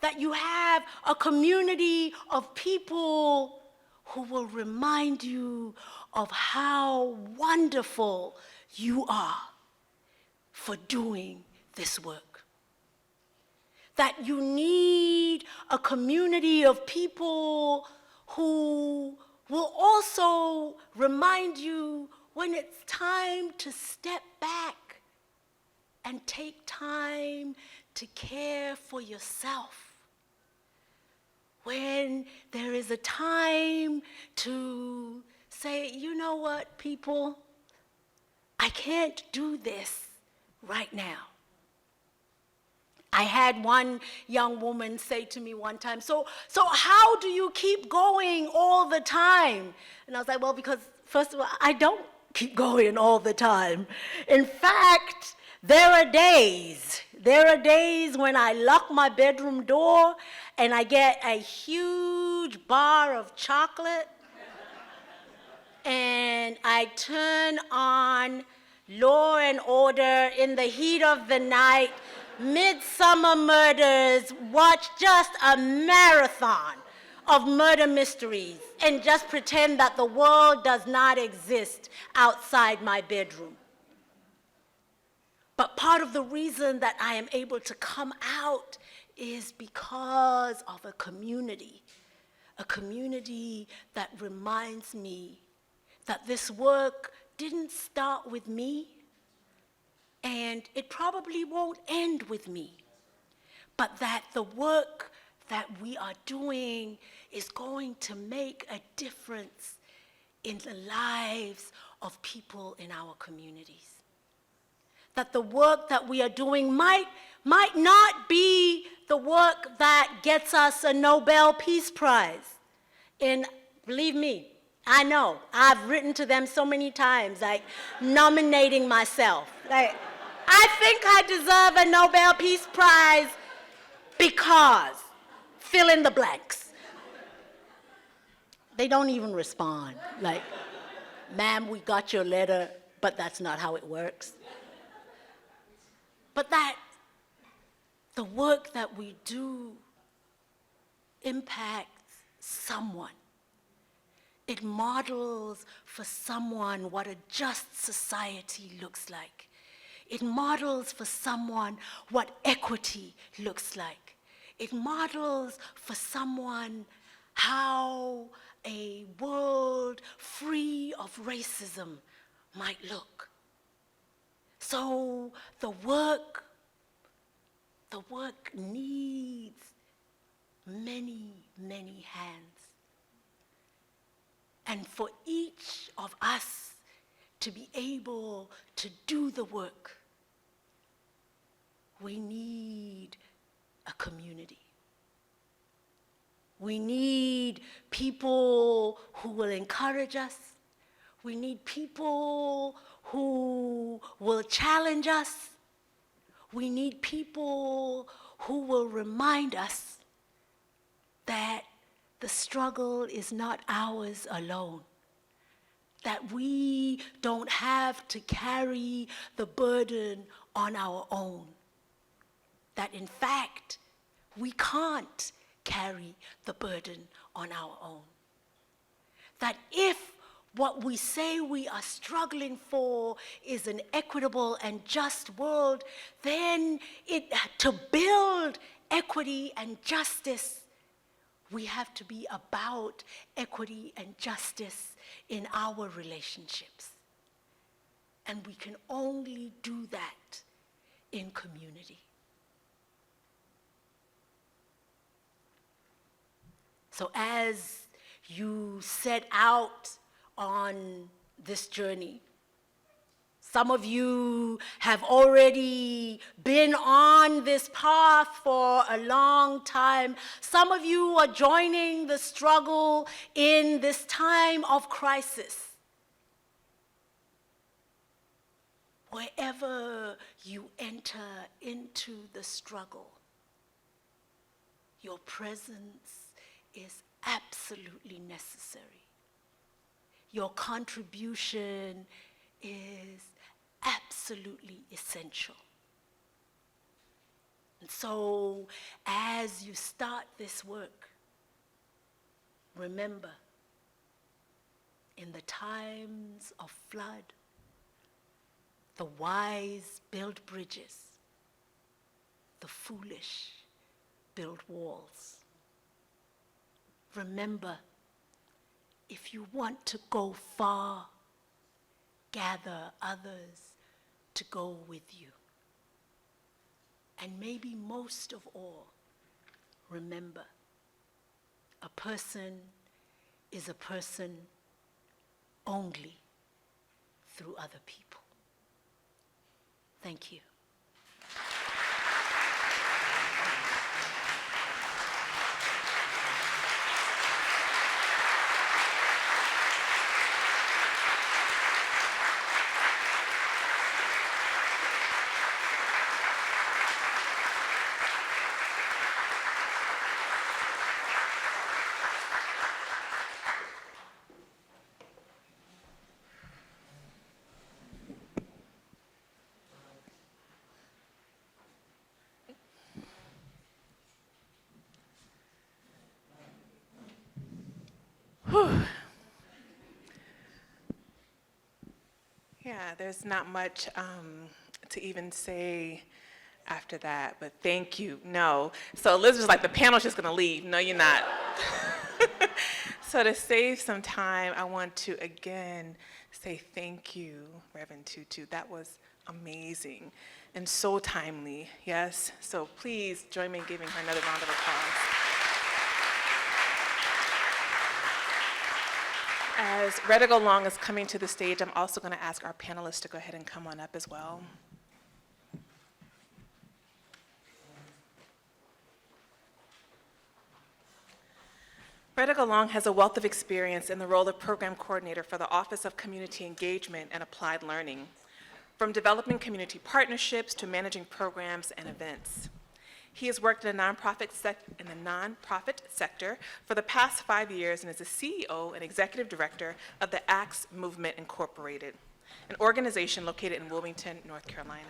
That you have a community of people who will remind you of how wonderful you are for doing this work. That you need a community of people who will also remind you when it's time to step back and take time to care for yourself. When there is a time to say, you know what, people, I can't do this right now. I had one young woman say to me one time, so how do you keep going all the time? And I was like, well, because first of all, I don't keep going all the time. In fact, there are days when I lock my bedroom door and I get a huge bar of chocolate and I turn on Law and Order in the heat of the night, Midsummer Murders, watch just a marathon of murder mysteries and just pretend that the world does not exist outside my bedroom. But part of the reason that I am able to come out is because of a community that reminds me that this work didn't start with me, and it probably won't end with me, but that the work that we are doing is going to make a difference in the lives of people in our communities. That the work that we are doing might not be the work that gets us a Nobel Peace Prize. And believe me, I know, I've written to them so many times, like nominating myself. Like, I think I deserve a Nobel Peace Prize because, fill in the blanks. They don't even respond. Like, ma'am, we got your letter, but that's not how it works. But that the work that we do impacts someone. It models for someone what a just society looks like. It models for someone what equity looks like. It models for someone how a world free of racism might look. So the work needs many, many hands. And for each of us to be able to do the work, we need a community. We need people who will encourage us. We need people who will challenge us. We need people who will remind us that the struggle is not ours alone, that we don't have to carry the burden on our own, that in fact, we can't carry the burden on our own. That if what we say we are struggling for is an equitable and just world, then to build equity and justice, we have to be about equity and justice in our relationships. And we can only do that in community. So as you set out on this journey, some of you have already been on this path for a long time. Some of you are joining the struggle in this time of crisis. Wherever you enter into the struggle, Your presence is absolutely necessary. Your contribution is absolutely essential. And so, as you start this work, remember, in the times of flood, the wise build bridges, the foolish build walls. Remember, if you want to go far, gather others to go with you. And maybe most of all, remember, a person is a person only through other people. Thank you. Yeah, there's not much to even say after that, but thank you. No. So Elizabeth's like, the panel's just going to leave. No, you're not. So to save some time, I want to again say thank you, Reverend Tutu. That was amazing and so timely, yes? So please join me in giving her another round of applause. As Redigo Long is coming to the stage, I'm also going to ask our panelists to go ahead and come on up as well. Redigo Long has a wealth of experience in the role of program coordinator for the Office of Community Engagement and Applied Learning, from developing community partnerships to managing programs and events. He has worked in the nonprofit sector for the past 5 years and is the CEO and executive director of the ACTS Movement Incorporated, an organization located in Wilmington, North Carolina,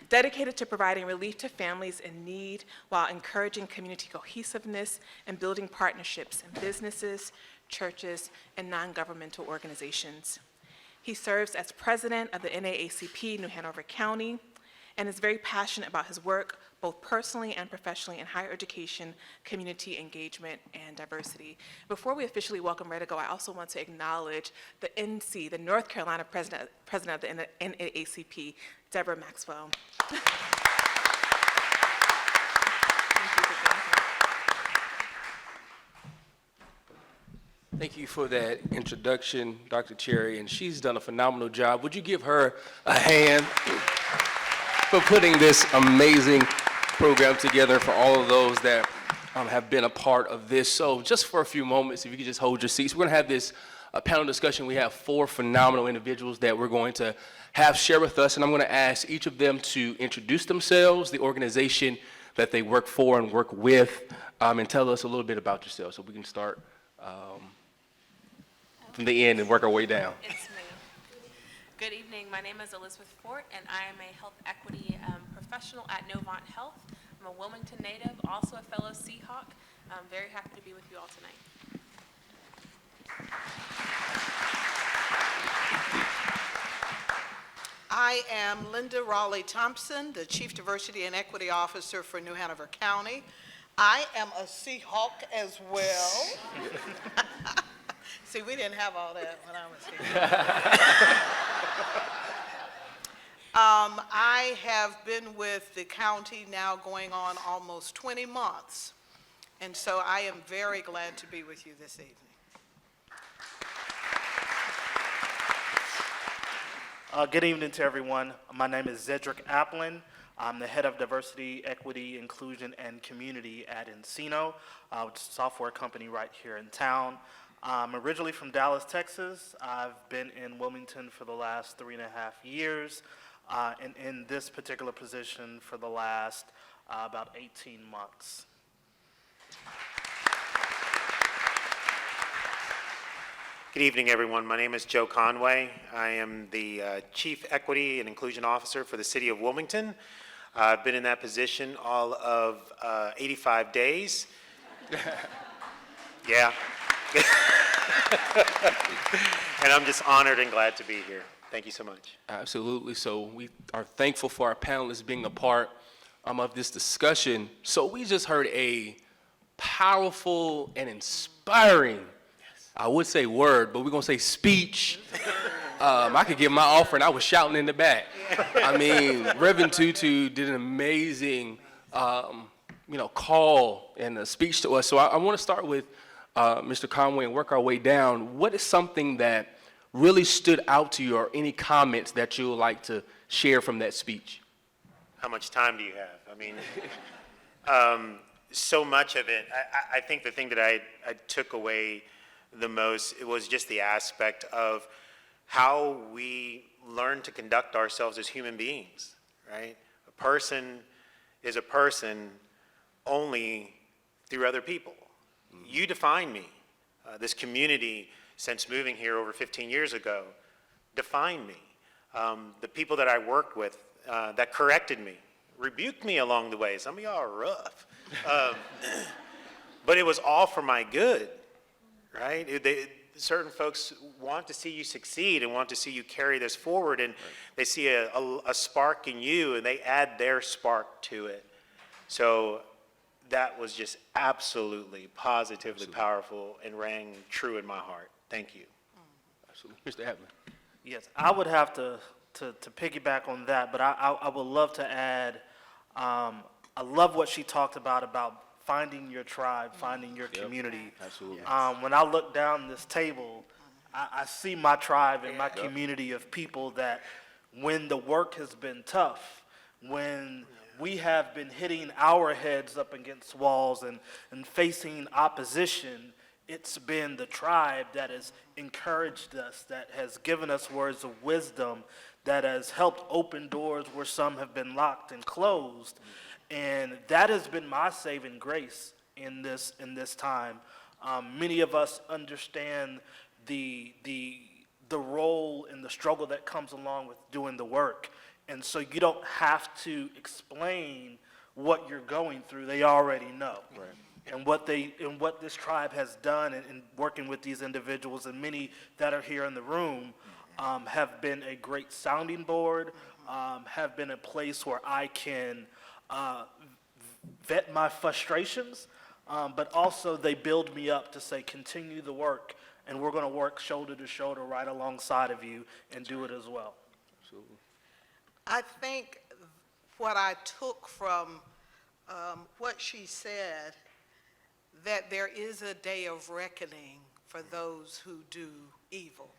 dedicated to providing relief to families in need while encouraging community cohesiveness and building partnerships in businesses, churches, and non-governmental organizations. He serves as president of the NAACP New Hanover County and is very passionate about his work, both personally and professionally, in higher education, community engagement, and diversity. Before we officially welcome Redigo, I also want to acknowledge the NC, the North Carolina president of the NAACP, Deborah Maxwell. Thank you for being here. Thank you for that introduction, Dr. Cherry, and she's done a phenomenal job. Would you give her a hand for putting this amazing program together, for all of those that have been a part of this? So just for a few moments, if you could just hold your seats. We're going to have this panel discussion. We have 4 phenomenal individuals that we're going to have share with us, and I'm going to ask each of them to introduce themselves, the organization that they work for and work with, and tell us a little bit about yourselves. So we can start from the end and work our way down. It's me. Good evening. My name is Elizabeth Fort, and I am a health equity professional at Novant Health. I'm a Wilmington native, also a fellow Seahawk. I'm very happy to be with you all tonight. I am Linda Raleigh Thompson, the Chief Diversity and Equity Officer for New Hanover County. I am a Seahawk as well. See, we didn't have all that when I was here. I have been with the county now going on almost 20 months, and so I am very glad to be with you this evening. Good evening to everyone. My name is Zedric Applin. I'm the head of diversity, equity, inclusion, and community at Uncw, which is a software company right here in town. I'm originally from Dallas, Texas. I've been in Wilmington for the last 3.5 years, and in this particular position for the last about 18 months. Good evening, everyone. My name is Joe Conway. I am the Chief Equity and Inclusion Officer for the City of Wilmington. I've been in that position all of 85 days. Yeah. And I'm just honored and glad to be here. Thank you so much. Absolutely. So we are thankful for our panelists being a part of this discussion. So we just heard a powerful and inspiring, I would say word, but we're going to say speech. I could give my offering. I was shouting in the back. I mean, Reverend Tutu did an amazing, call and a speech to us. So I want to start with Mr. Conway and work our way down. What is something that really stood out to you, or any comments that you would like to share from that speech? How much time do you have? I mean, so much of it. I think the thing that I took away the most, it was just the aspect of how we learn to conduct ourselves as human beings, right? A person is a person only through other people. You define me. This community, since moving here over 15 years ago, defined me. The people that I worked with that corrected me, rebuked me along the way. Some of y'all are rough. But it was all for my good, right? Certain folks want to see you succeed and want to see you carry this forward, and they see a spark in you, and they add their spark to it. So that was just absolutely, positively powerful and rang true in my heart. Thank you. Absolutely. Mr. Adler. Yes, I would have to piggyback on that, but I would love to add, I love what she talked about finding your tribe, finding your community. Absolutely. When I look down this table, I see my tribe and my community of people that when the work has been tough, when we have been hitting our heads up against walls and facing opposition, it's been the tribe that has encouraged us, that has given us words of wisdom, that has helped open doors where some have been locked and closed. And that has been my saving grace in this time. Many of us understand the role and the struggle that comes along with doing the work. And so you don't have to explain what you're going through. They already know. Right. And what this tribe has done in working with these individuals, and many that are here in the room, have been a great sounding board, have been a place where I can vet my frustrations, but also they build me up to say, continue the work, and we're going to work shoulder to shoulder right alongside of you and do it as well. Absolutely. I think what I took from what she said, that there is a day of reckoning for those who do evil.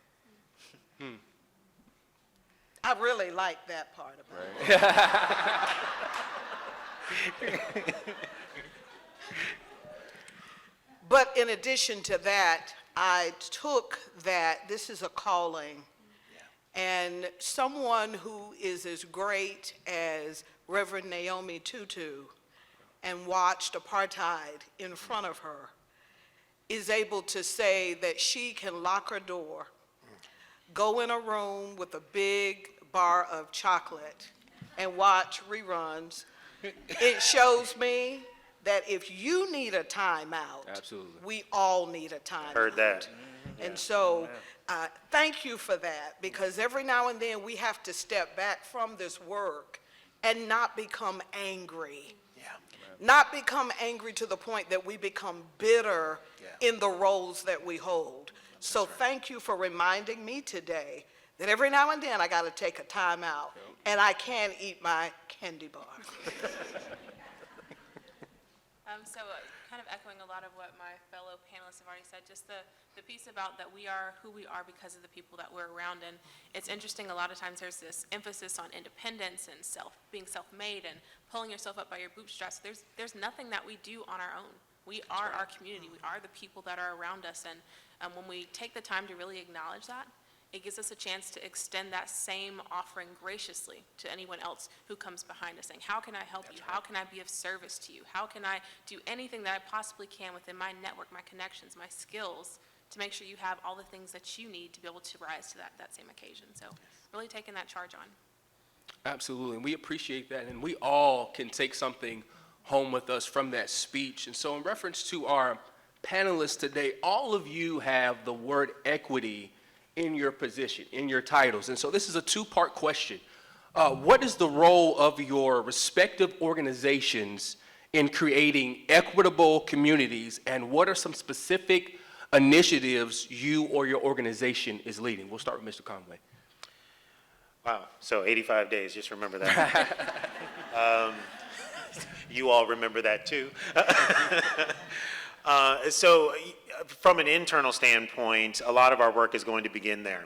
I really like that part about it. But in addition to that, I took that this is a calling, and someone who is as great as Reverend Naomi Tutu and watched apartheid in front of her is able to say that she can lock her door, go in a room with a big bar of chocolate and watch reruns. It shows me that if you need a timeout, Absolutely. we all need a timeout. Heard that. And so thank you for that, because every now and then we have to step back from this work and not become angry. Not become angry to the point that we become bitter in the roles that we hold. So thank you for reminding me today that every now and then I got to take a time out, and I can eat my candy bar. So kind of echoing a lot of what my fellow panelists have already said, just the piece about that we are who we are because of the people that we're around. And it's interesting, a lot of times there's this emphasis on independence and being self-made and pulling yourself up by your bootstraps. There's nothing that we do on our own. We are our community. We are the people that are around us. And when we take the time to really acknowledge that, it gives us a chance to extend that same offering graciously to anyone else who comes behind us, saying, how can I help you? How can I be of service to you? How can I do anything that I possibly can within my network, my connections, my skills, to make sure you have all the things that you need to be able to rise to that same occasion. So really taking that charge on. Absolutely, and we appreciate that, and we all can take something home with us from that speech. And so in reference to our panelists today, all of you have the word equity in your position, in your titles. And so this is a two-part question. What is the role of your respective organizations in creating equitable communities, and what are some specific initiatives you or your organization is leading? We'll start with Mr. Conway. Wow, so 85 days, just remember that. You all remember that too. So from an internal standpoint, a lot of our work is going to begin there.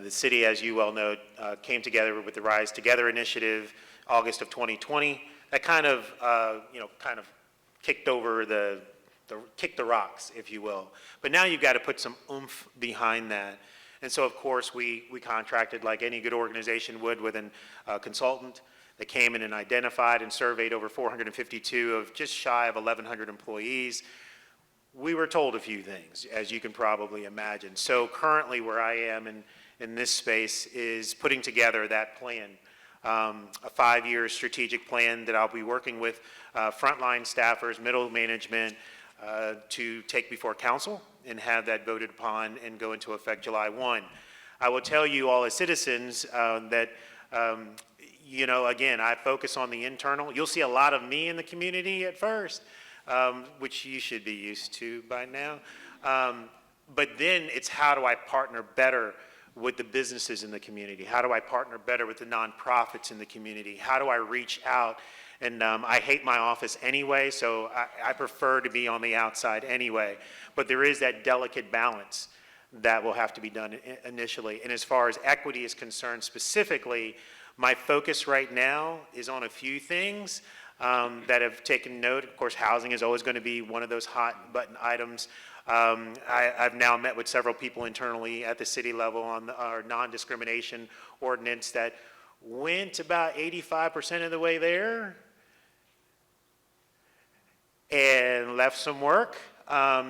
The city, as you well know, came together with the Rise Together initiative, August of 2020. That kind of kicked over kicked the rocks, if you will. But now you've got to put some oomph behind that. And so, of course, we contracted, like any good organization would, with a consultant that came in and identified and surveyed over 452 of just shy of 1,100 employees. We were told a few things, as you can probably imagine. So currently where I am in this space is putting together that plan, a 5-year strategic plan that I'll be working with frontline staffers, middle management, to take before council and have that voted upon and go into effect July 1. I will tell you all as citizens that, again, I focus on the internal. You'll see a lot of me in the community at first, which you should be used to by now. But then it's how do I partner better with the businesses in the community? How do I partner better with the nonprofits in the community? How do I reach out? And I hate my office anyway, so I prefer to be on the outside anyway. But there is that delicate balance that will have to be done initially. And as far as equity is concerned specifically, my focus right now is on a few things that have taken note. Of course, housing is always going to be one of those hot button items. I've now met with several people internally at the city level on our non-discrimination ordinance that went about 85% of the way there and left some work.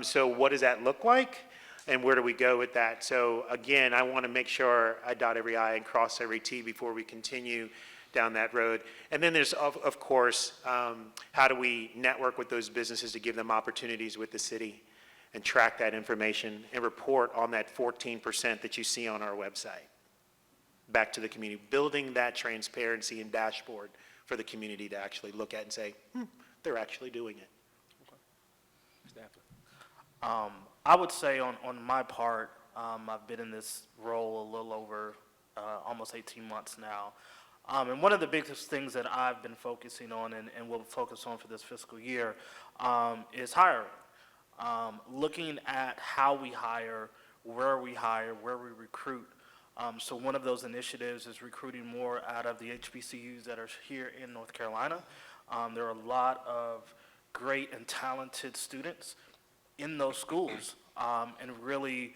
So what does that look like? And where do we go with that? So again, I want to make sure I dot every I and cross every T before we continue down that road. And then there's, of course, how do we network with those businesses to give them opportunities with the city and track that information and report on that 14% that you see on our website back to the community, building that transparency and dashboard for the community to actually look at and say, they're actually doing it. I would say on my part, I've been in this role a little over almost 18 months now. And one of the biggest things that I've been focusing on and will focus on for this fiscal year is hiring. Looking at how we hire, where we recruit. So one of those initiatives is recruiting more out of the HBCUs that are here in North Carolina. There are a lot of great and talented students in those schools, and really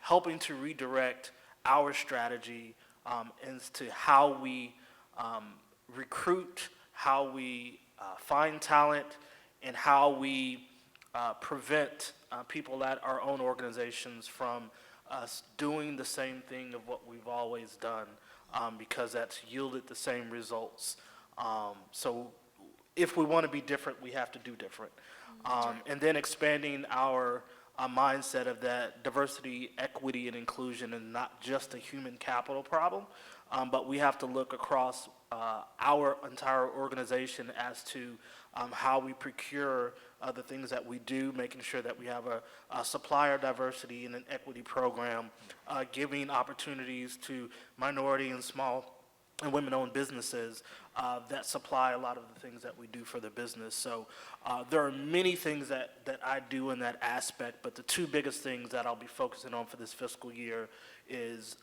helping to redirect our strategy as to how we recruit, how we find talent, and how we prevent people at our own organizations from us doing the same thing of what we've always done, because that's yielded the same results. So if we want to be different, we have to do different. And then expanding our mindset of that diversity, equity, and inclusion is not just a human capital problem, but we have to look across our entire organization as to how we procure the things that we do, making sure that we have a supplier diversity and an equity program, giving opportunities to minority and small and women-owned businesses that supply a lot of the things that we do for the business. So there are many things that I do in that aspect, but the two biggest things that I'll be focusing on for this fiscal year is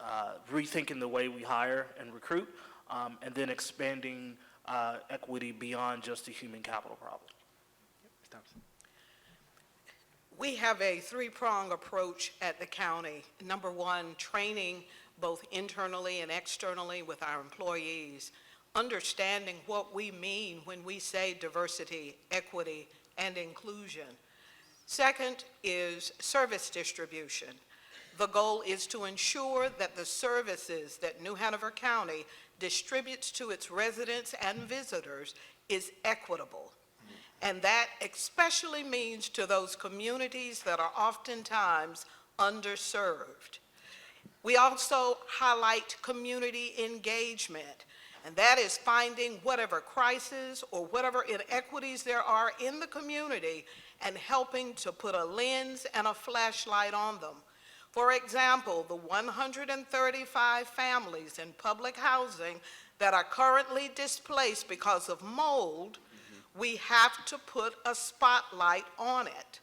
rethinking the way we hire and recruit, and then expanding equity beyond just a human capital problem. We have a three-prong approach at the county. Number one, training both internally and externally with our employees, understanding what we mean when we say diversity, equity, and inclusion. Second is service distribution. The goal is to ensure that the services that New Hanover County distributes to its residents and visitors is equitable. And that especially means to those communities that are oftentimes underserved. We also highlight community engagement, and that is finding whatever crisis or whatever inequities there are in the community and helping to put a lens and a flashlight on them. For example, the 135 families in public housing that are currently displaced because of mold, we have to put a spotlight on it.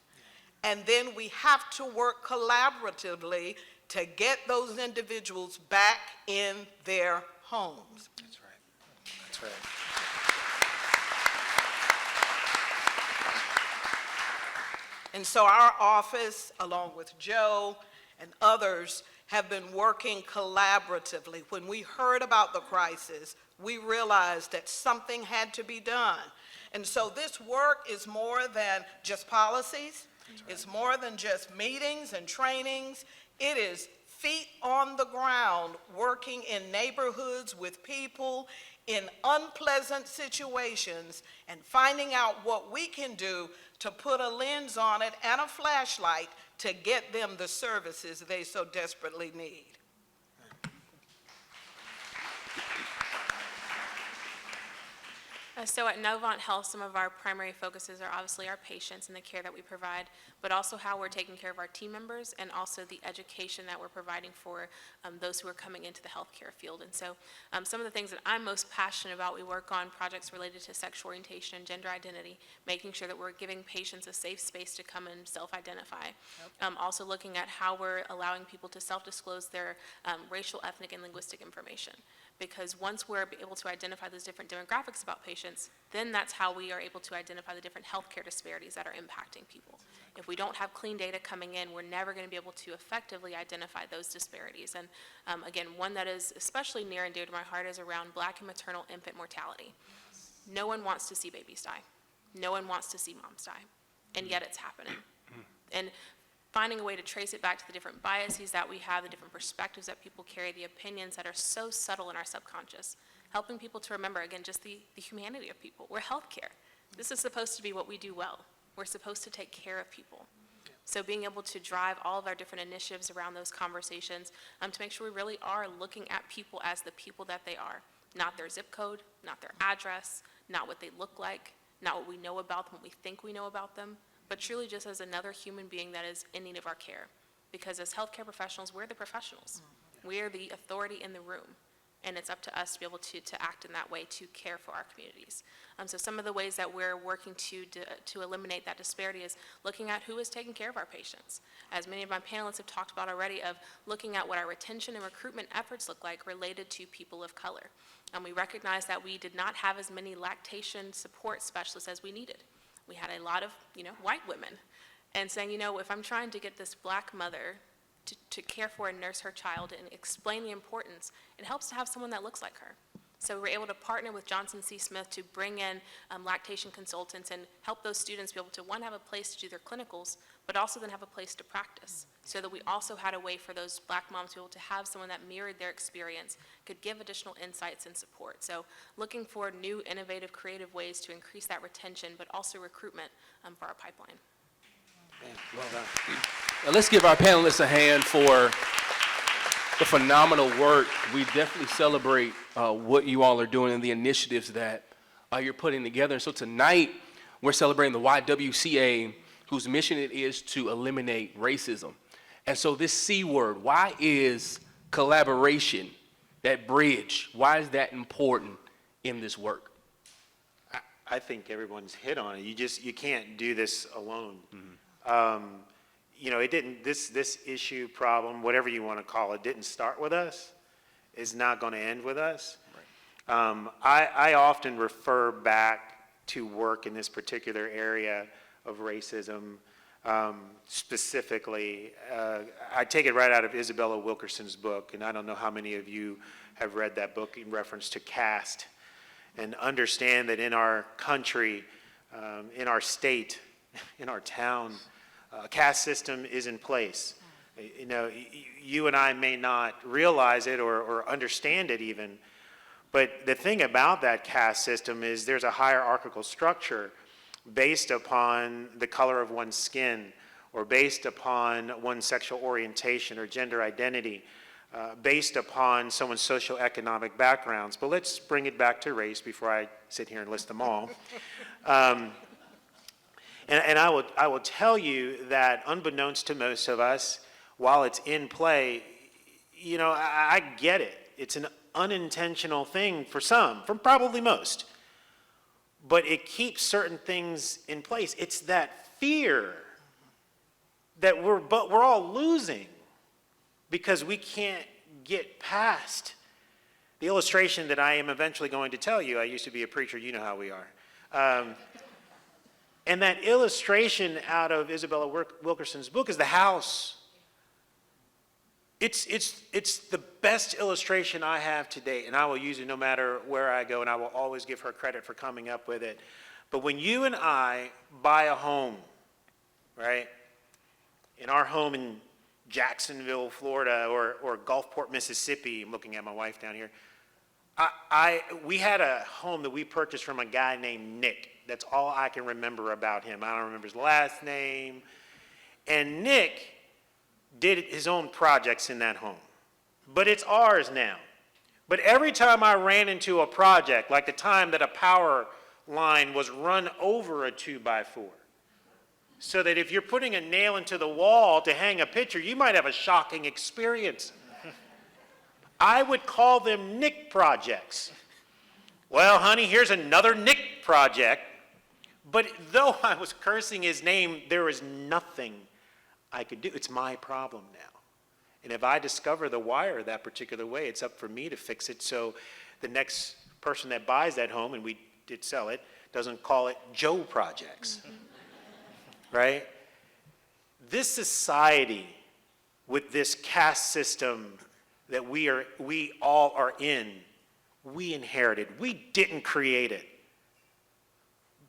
And then we have to work collaboratively to get those individuals back in their homes. That's right. That's right. And so our office, along with Joe and others, have been working collaboratively. When we heard about the crisis, we realized that something had to be done. And so this work is more than just policies. It's more than just meetings and trainings. It is feet on the ground, working in neighborhoods with people in unpleasant situations and finding out what we can do to put a lens on it and a flashlight to get them the services they so desperately need. So at Novant Health, some of our primary focuses are obviously our patients and the care that we provide, but also how we're taking care of our team members and also the education that we're providing for those who are coming into the healthcare field. And so some of the things that I'm most passionate about, we work on projects related to sexual orientation and gender identity, making sure that we're giving patients a safe space to come and self-identify. Also looking at how we're allowing people to self-disclose their racial, ethnic, and linguistic information. Because once we're able to identify those different demographics about patients, then that's how we are able to identify the different healthcare disparities that are impacting people. If we don't have clean data coming in, we're never going to be able to effectively identify those disparities. And again, one that is especially near and dear to my heart is around Black and maternal infant mortality. No one wants to see babies die. No one wants to see moms die. And yet it's happening. And finding a way to trace it back to the different biases that we have, the different perspectives that people carry, the opinions that are so subtle in our subconscious, helping people to remember, again, just the humanity of people. We're healthcare. This is supposed to be what we do well. We're supposed to take care of people. So being able to drive all of our different initiatives around those conversations to make sure we really are looking at people as the people that they are, not their zip code, not their address, not what they look like, not what we know about them, what we think we know about them, but truly just as another human being that is in need of our care. Because as healthcare professionals, we're the professionals. We are the authority in the room. And it's up to us to be able to act in that way to care for our communities. So some of the ways that we're working to eliminate that disparity is looking at who is taking care of our patients. As many of my panelists have talked about already, of looking at what our retention and recruitment efforts look like related to people of color. We recognize that we did not have as many lactation support specialists as we needed. We had a lot of, white women, and saying, if I'm trying to get this Black mother to care for and nurse her child and explain the importance, it helps to have someone that looks like her. So we're able to partner with Johnson C. Smith to bring in lactation consultants and help those students be able to, one, have a place to do their clinicals, but also then have a place to practice, so that we also had a way for those Black moms to be able to have someone that mirrored their experience, could give additional insights and support. So looking for new, innovative, creative ways to increase that retention, but also recruitment for our pipeline. Man, well done. Now let's give our panelists a hand for the phenomenal work. We definitely celebrate what you all are doing and the initiatives that you're putting together. So tonight, we're celebrating the YWCA, whose mission it is to eliminate racism. And so this C word, why is collaboration, that bridge, why is that important in this work? I think everyone's hit on it. You can't do this alone. It didn't, this issue, problem, whatever you want to call it, didn't start with us. It's not going to end with us. Right. I often refer back to work in this particular area of racism specifically. I take it right out of Isabella Wilkerson's book, and I don't know how many of you have read that book in reference to caste, and understand that in our country, in our state, in our town, a caste system is in place. You know, you and I may not realize it or understand it even, but the thing about that caste system is there's a hierarchical structure based upon the color of one's skin, or based upon one's sexual orientation or gender identity, based upon someone's socioeconomic backgrounds. But let's bring it back to race before I sit here and list them all. And I will tell you that unbeknownst to most of us, while it's in play, you know, I get it. It's an unintentional thing for some, for probably most. But it keeps certain things in place. It's that fear that we're all losing because we can't get past the illustration that I am eventually going to tell you. I used to be a preacher, you know how we are. And that illustration out of Isabella Wilkerson's book is the house. It's the best illustration I have to date, and I will use it no matter where I go, and I will always give her credit for coming up with it. But when you and I buy a home, right, in our home in Jacksonville, Florida, or Gulfport, Mississippi, I'm looking at my wife down here, we had a home that we purchased from a guy named Nick. That's all I can remember about him. I don't remember his last name. And Nick did his own projects in that home. But it's ours now. But every time I ran into a project, like the time that a power line was run over a 2x4, so that if you're putting a nail into the wall to hang a picture, you might have a shocking experience. I would call them Nick projects. Well, honey, here's another Nick project. But though I was cursing his name, there was nothing I could do. It's my problem now. And if I discover the wire that particular way, it's up for me to fix it so the next person that buys that home, and we did sell it, doesn't call it Joe Projects. Right? This society with this caste system that we all are in, we inherited. We didn't create it.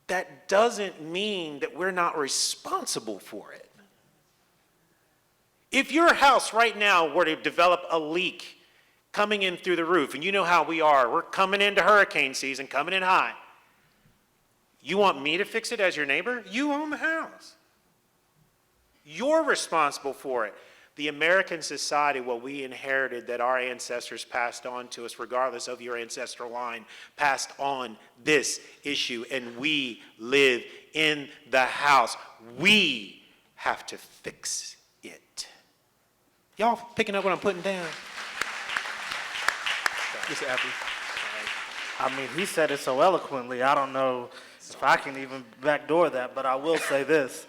That doesn't mean that we're not responsible for it. If your house right now were to develop a leak coming in through the roof, and you know how we are, we're coming into hurricane season, coming in hot. You want me to fix it as your neighbor? You own the house. You're responsible for it. The American society, what we inherited that our ancestors passed on to us, regardless of your ancestral line, passed on this issue, and we live in the house. We have to fix it. Y'all picking up what I'm putting down? Mr. Apple. I mean, he said it so eloquently. I don't know if I can even backdoor that, but I will say this.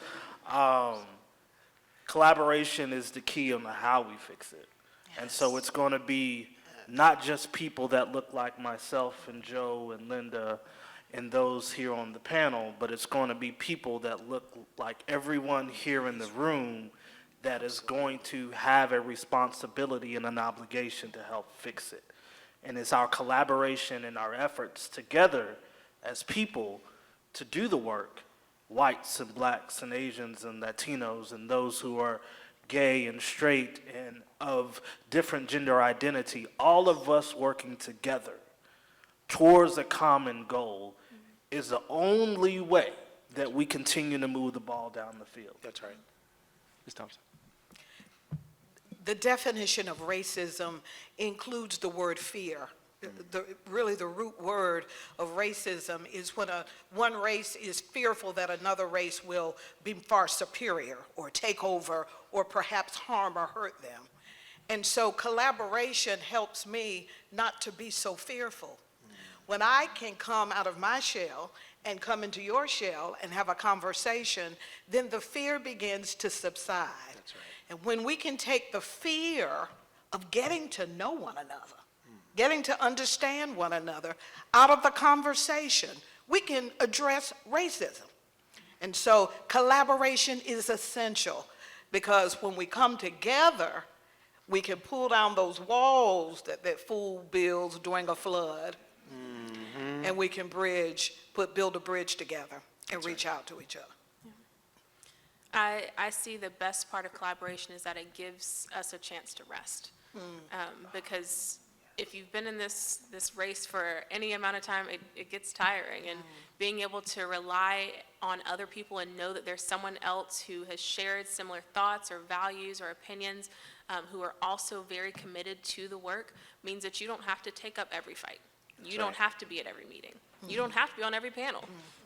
Collaboration is the key on how we fix it. And so it's going to be not just people that look like myself and Joe and Linda and those here on the panel, but it's going to be people that look like everyone here in the room that is going to have a responsibility and an obligation to help fix it. And it's our collaboration and our efforts together as people to do the work, whites and blacks and Asians and Latinos and those who are gay and straight and of different gender identity, all of us working together towards a common goal is the only way that we continue to move the ball down the field. That's right. Ms. Thompson. The definition of racism includes the word fear. Really the root word of racism is when one race is fearful that another race will be far superior or take over or perhaps harm or hurt them. And so collaboration helps me not to be so fearful. When I can come out of my shell and come into your shell and have a conversation, then the fear begins to subside. That's right. And when we can take the fear of getting to know one another, getting to understand one another out of the conversation, we can address racism. And so collaboration is essential, because when we come together, we can pull down those walls that fool builds during a flood, and we can build a bridge together and reach out to each other. I see the best part of collaboration is that it gives us a chance to rest. Because if you've been in this race for any amount of time, it gets tiring. And being able to rely on other people and know that there's someone else who has shared similar thoughts or values or opinions, who are also very committed to the work, means that you don't have to take up every fight. You don't have to be at every meeting. You don't have to be on every panel.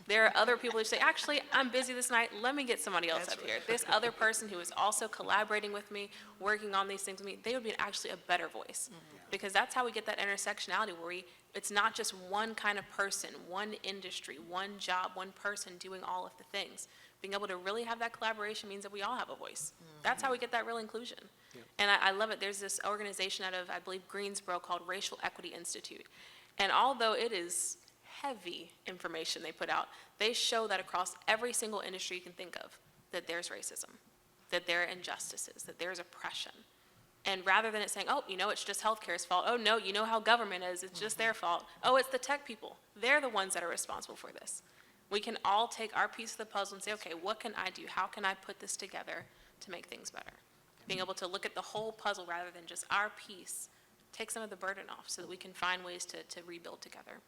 There are other people who say, actually, I'm busy this night, let me get somebody else up here. This other person who is also collaborating with me, working on these things with me, they would be actually a better voice. Because that's how we get that intersectionality, where it's not just one kind of person, one industry, one job, one person doing all of the things. Being able to really have that collaboration means that we all have a voice. That's how we get that real inclusion. And I love it. There's this organization out of, I believe, Greensboro called Racial Equity Institute. And although it is heavy information they put out, they show that across every single industry you can think of, that there's racism, that there are injustices, that there's oppression. And rather than it saying, oh, it's just healthcare's fault. Oh, no, you know how government is. It's just their fault. Oh, it's the tech people. They're the ones that are responsible for this. We can all take our piece of the puzzle and say, okay, what can I do? How can I put this together to make things better? Being able to look at the whole puzzle rather than just our piece, take some of the burden off so that we can find ways to rebuild together.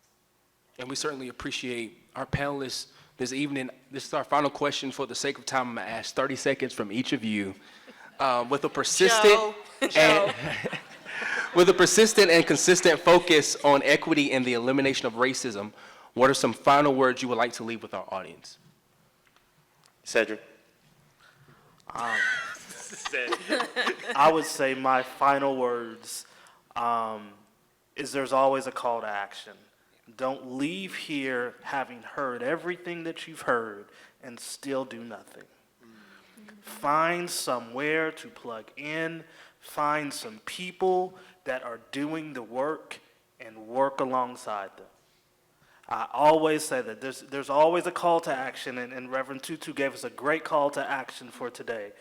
And we certainly appreciate our panelists this evening. This is our final question. For the sake of time, I'm going to ask 30 seconds from each of you. With a persistent with a persistent and consistent focus on equity and the elimination of racism, what are some final words you would like to leave with our audience? Cedric? I would say my final words is there's always a call to action. Don't leave here having heard everything that you've heard and still do nothing. Find somewhere to plug in, find some people that are doing the work and work alongside them. I always say that there's always a call to action, and Reverend Tutu gave us a great call to action for today.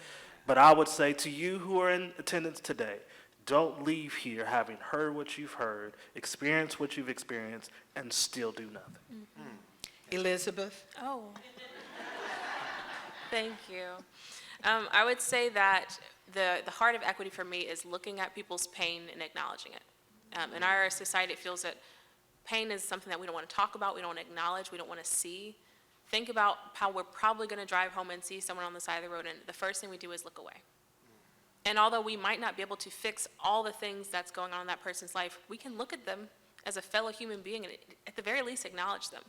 But I would say to you who are in attendance today, don't leave here having heard what you've heard, experienced what you've experienced, and still do nothing. Elizabeth? Oh. Thank you. I would say that the heart of equity for me is looking at people's pain and acknowledging it. In our society, it feels that pain is something that we don't want to talk about, we don't want to acknowledge, we don't want to see. Think about how we're probably going to drive home and see someone on the side of the road, and the first thing we do is look away. And although we might not be able to fix all the things that's going on in that person's life, we can look at them as a fellow human being and at the very least acknowledge them.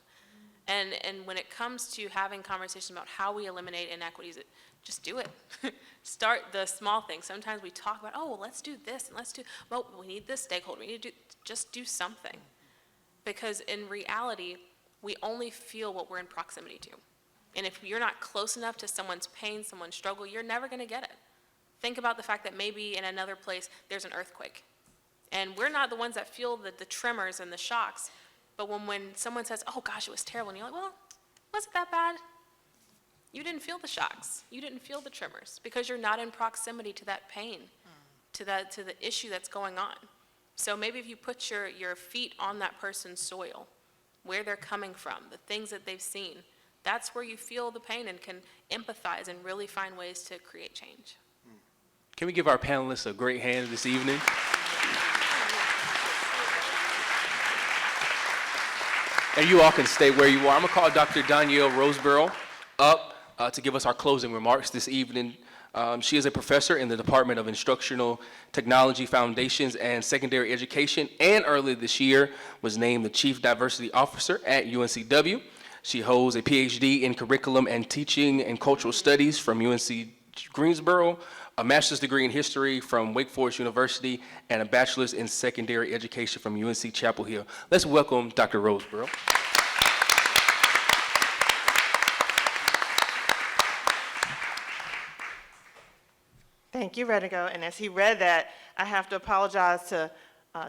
And when it comes to having conversations about how we eliminate inequities, just do it. Start the small things. Sometimes we talk about, oh, well, let's do this, and we need this stakeholder. We need to just do something. Because in reality, we only feel what we're in proximity to. And if you're not close enough to someone's pain, someone's struggle, you're never going to get it. Think about the fact that maybe in another place there's an earthquake. And we're not the ones that feel the tremors and the shocks. But when someone says, oh gosh, it was terrible, and you're like, well, was it that bad? You didn't feel the shocks. You didn't feel the tremors because you're not in proximity to that pain, to the issue that's going on. So maybe if you put your feet on that person's soil, where they're coming from, the things that they've seen, that's where you feel the pain and can empathize and really find ways to create change. Can we give our panelists a great hand this evening? And you all can stay where you are. I'm going to call Dr. Danielle Roseborough up to give us our closing remarks this evening. She is a professor in the Department of Instructional Technology Foundations and Secondary Education, and earlier this year was named the Chief Diversity Officer at UNCW. She holds a PhD in Curriculum and Teaching and Cultural Studies from UNC Greensboro, a master's degree in history from Wake Forest University, and a bachelor's in secondary education from UNC Chapel Hill. Let's welcome Dr. Roseborough. Thank you, Renigo. And as he read that, I have to apologize to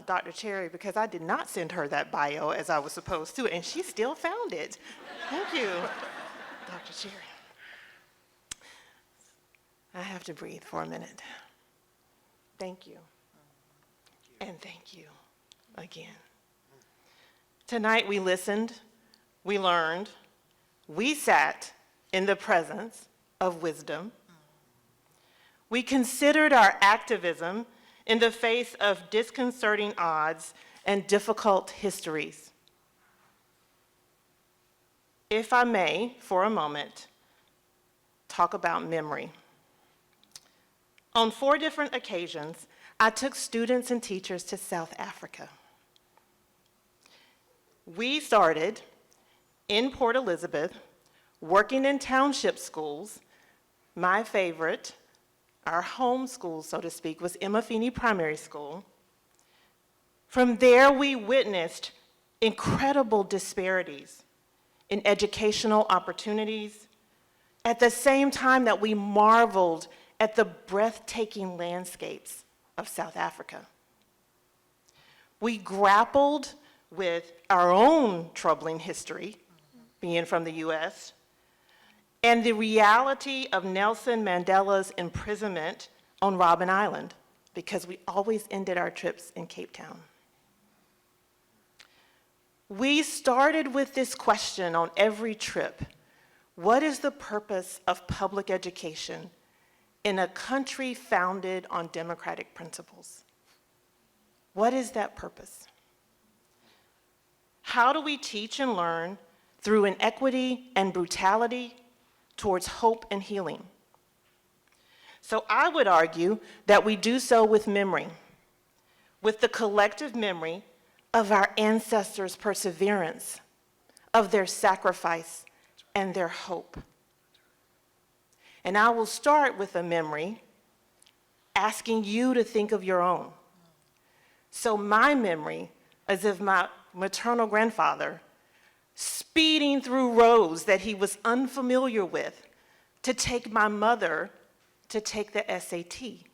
Dr. Cherry because I did not send her that bio as I was supposed to, and she still found it. Thank you, Dr. Cherry. I have to breathe for a minute. Thank you. And thank you again. Tonight we listened, we learned, we sat in the presence of wisdom. We considered our activism in the face of disconcerting odds and difficult histories. If I may, for a moment, talk about memory. On 4 different occasions, I took students and teachers to South Africa. We started in Port Elizabeth, working in township schools. My favorite, our home school, so to speak, was Emma Feeney Primary School. From there, we witnessed incredible disparities in educational opportunities, at the same time that we marveled at the breathtaking landscapes of South Africa. We grappled with our own troubling history, being from the US, and the reality of Nelson Mandela's imprisonment on Robben Island, because we always ended our trips in Cape Town. We started with this question on every trip: what is the purpose of public education in a country founded on democratic principles? What is that purpose? How do we teach and learn through inequity and brutality towards hope and healing? So I would argue that we do so with memory, with the collective memory of our ancestors' perseverance, of their sacrifice and their hope. And I will start with a memory, asking you to think of your own. So my memory is of my maternal grandfather speeding through roads that he was unfamiliar with to take my mother to take the SAT,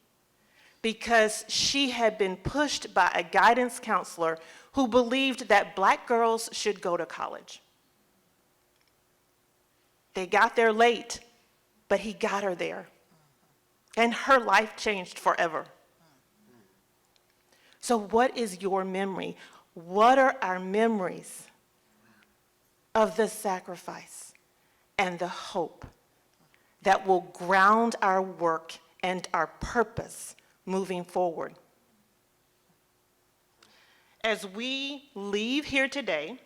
because she had been pushed by a guidance counselor who believed that Black girls should go to college. They got there late, but he got her there. And her life changed forever. So what is your memory? What are our memories of the sacrifice and the hope that will ground our work and our purpose moving forward? As we leave here today,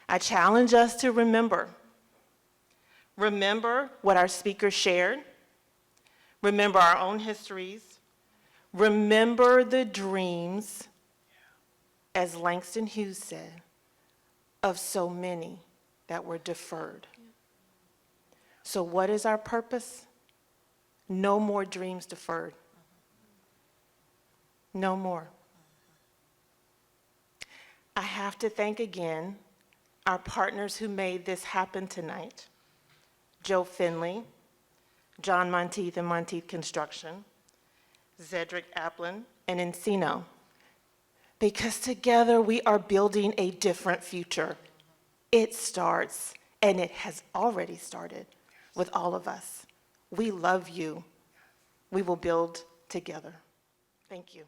I challenge us to remember. Remember what our speakers shared. Remember our own histories. Remember the dreams, as Langston Hughes said, of so many that were deferred. So what is our purpose? No more dreams deferred. No more. I have to thank again our partners who made this happen tonight: Joe Finley, John Monteith and Monteith Construction, Zedric Applin, and Encino, because together we are building a different future. It starts, and it has already started, with all of us. We love you. We will build together. Thank you.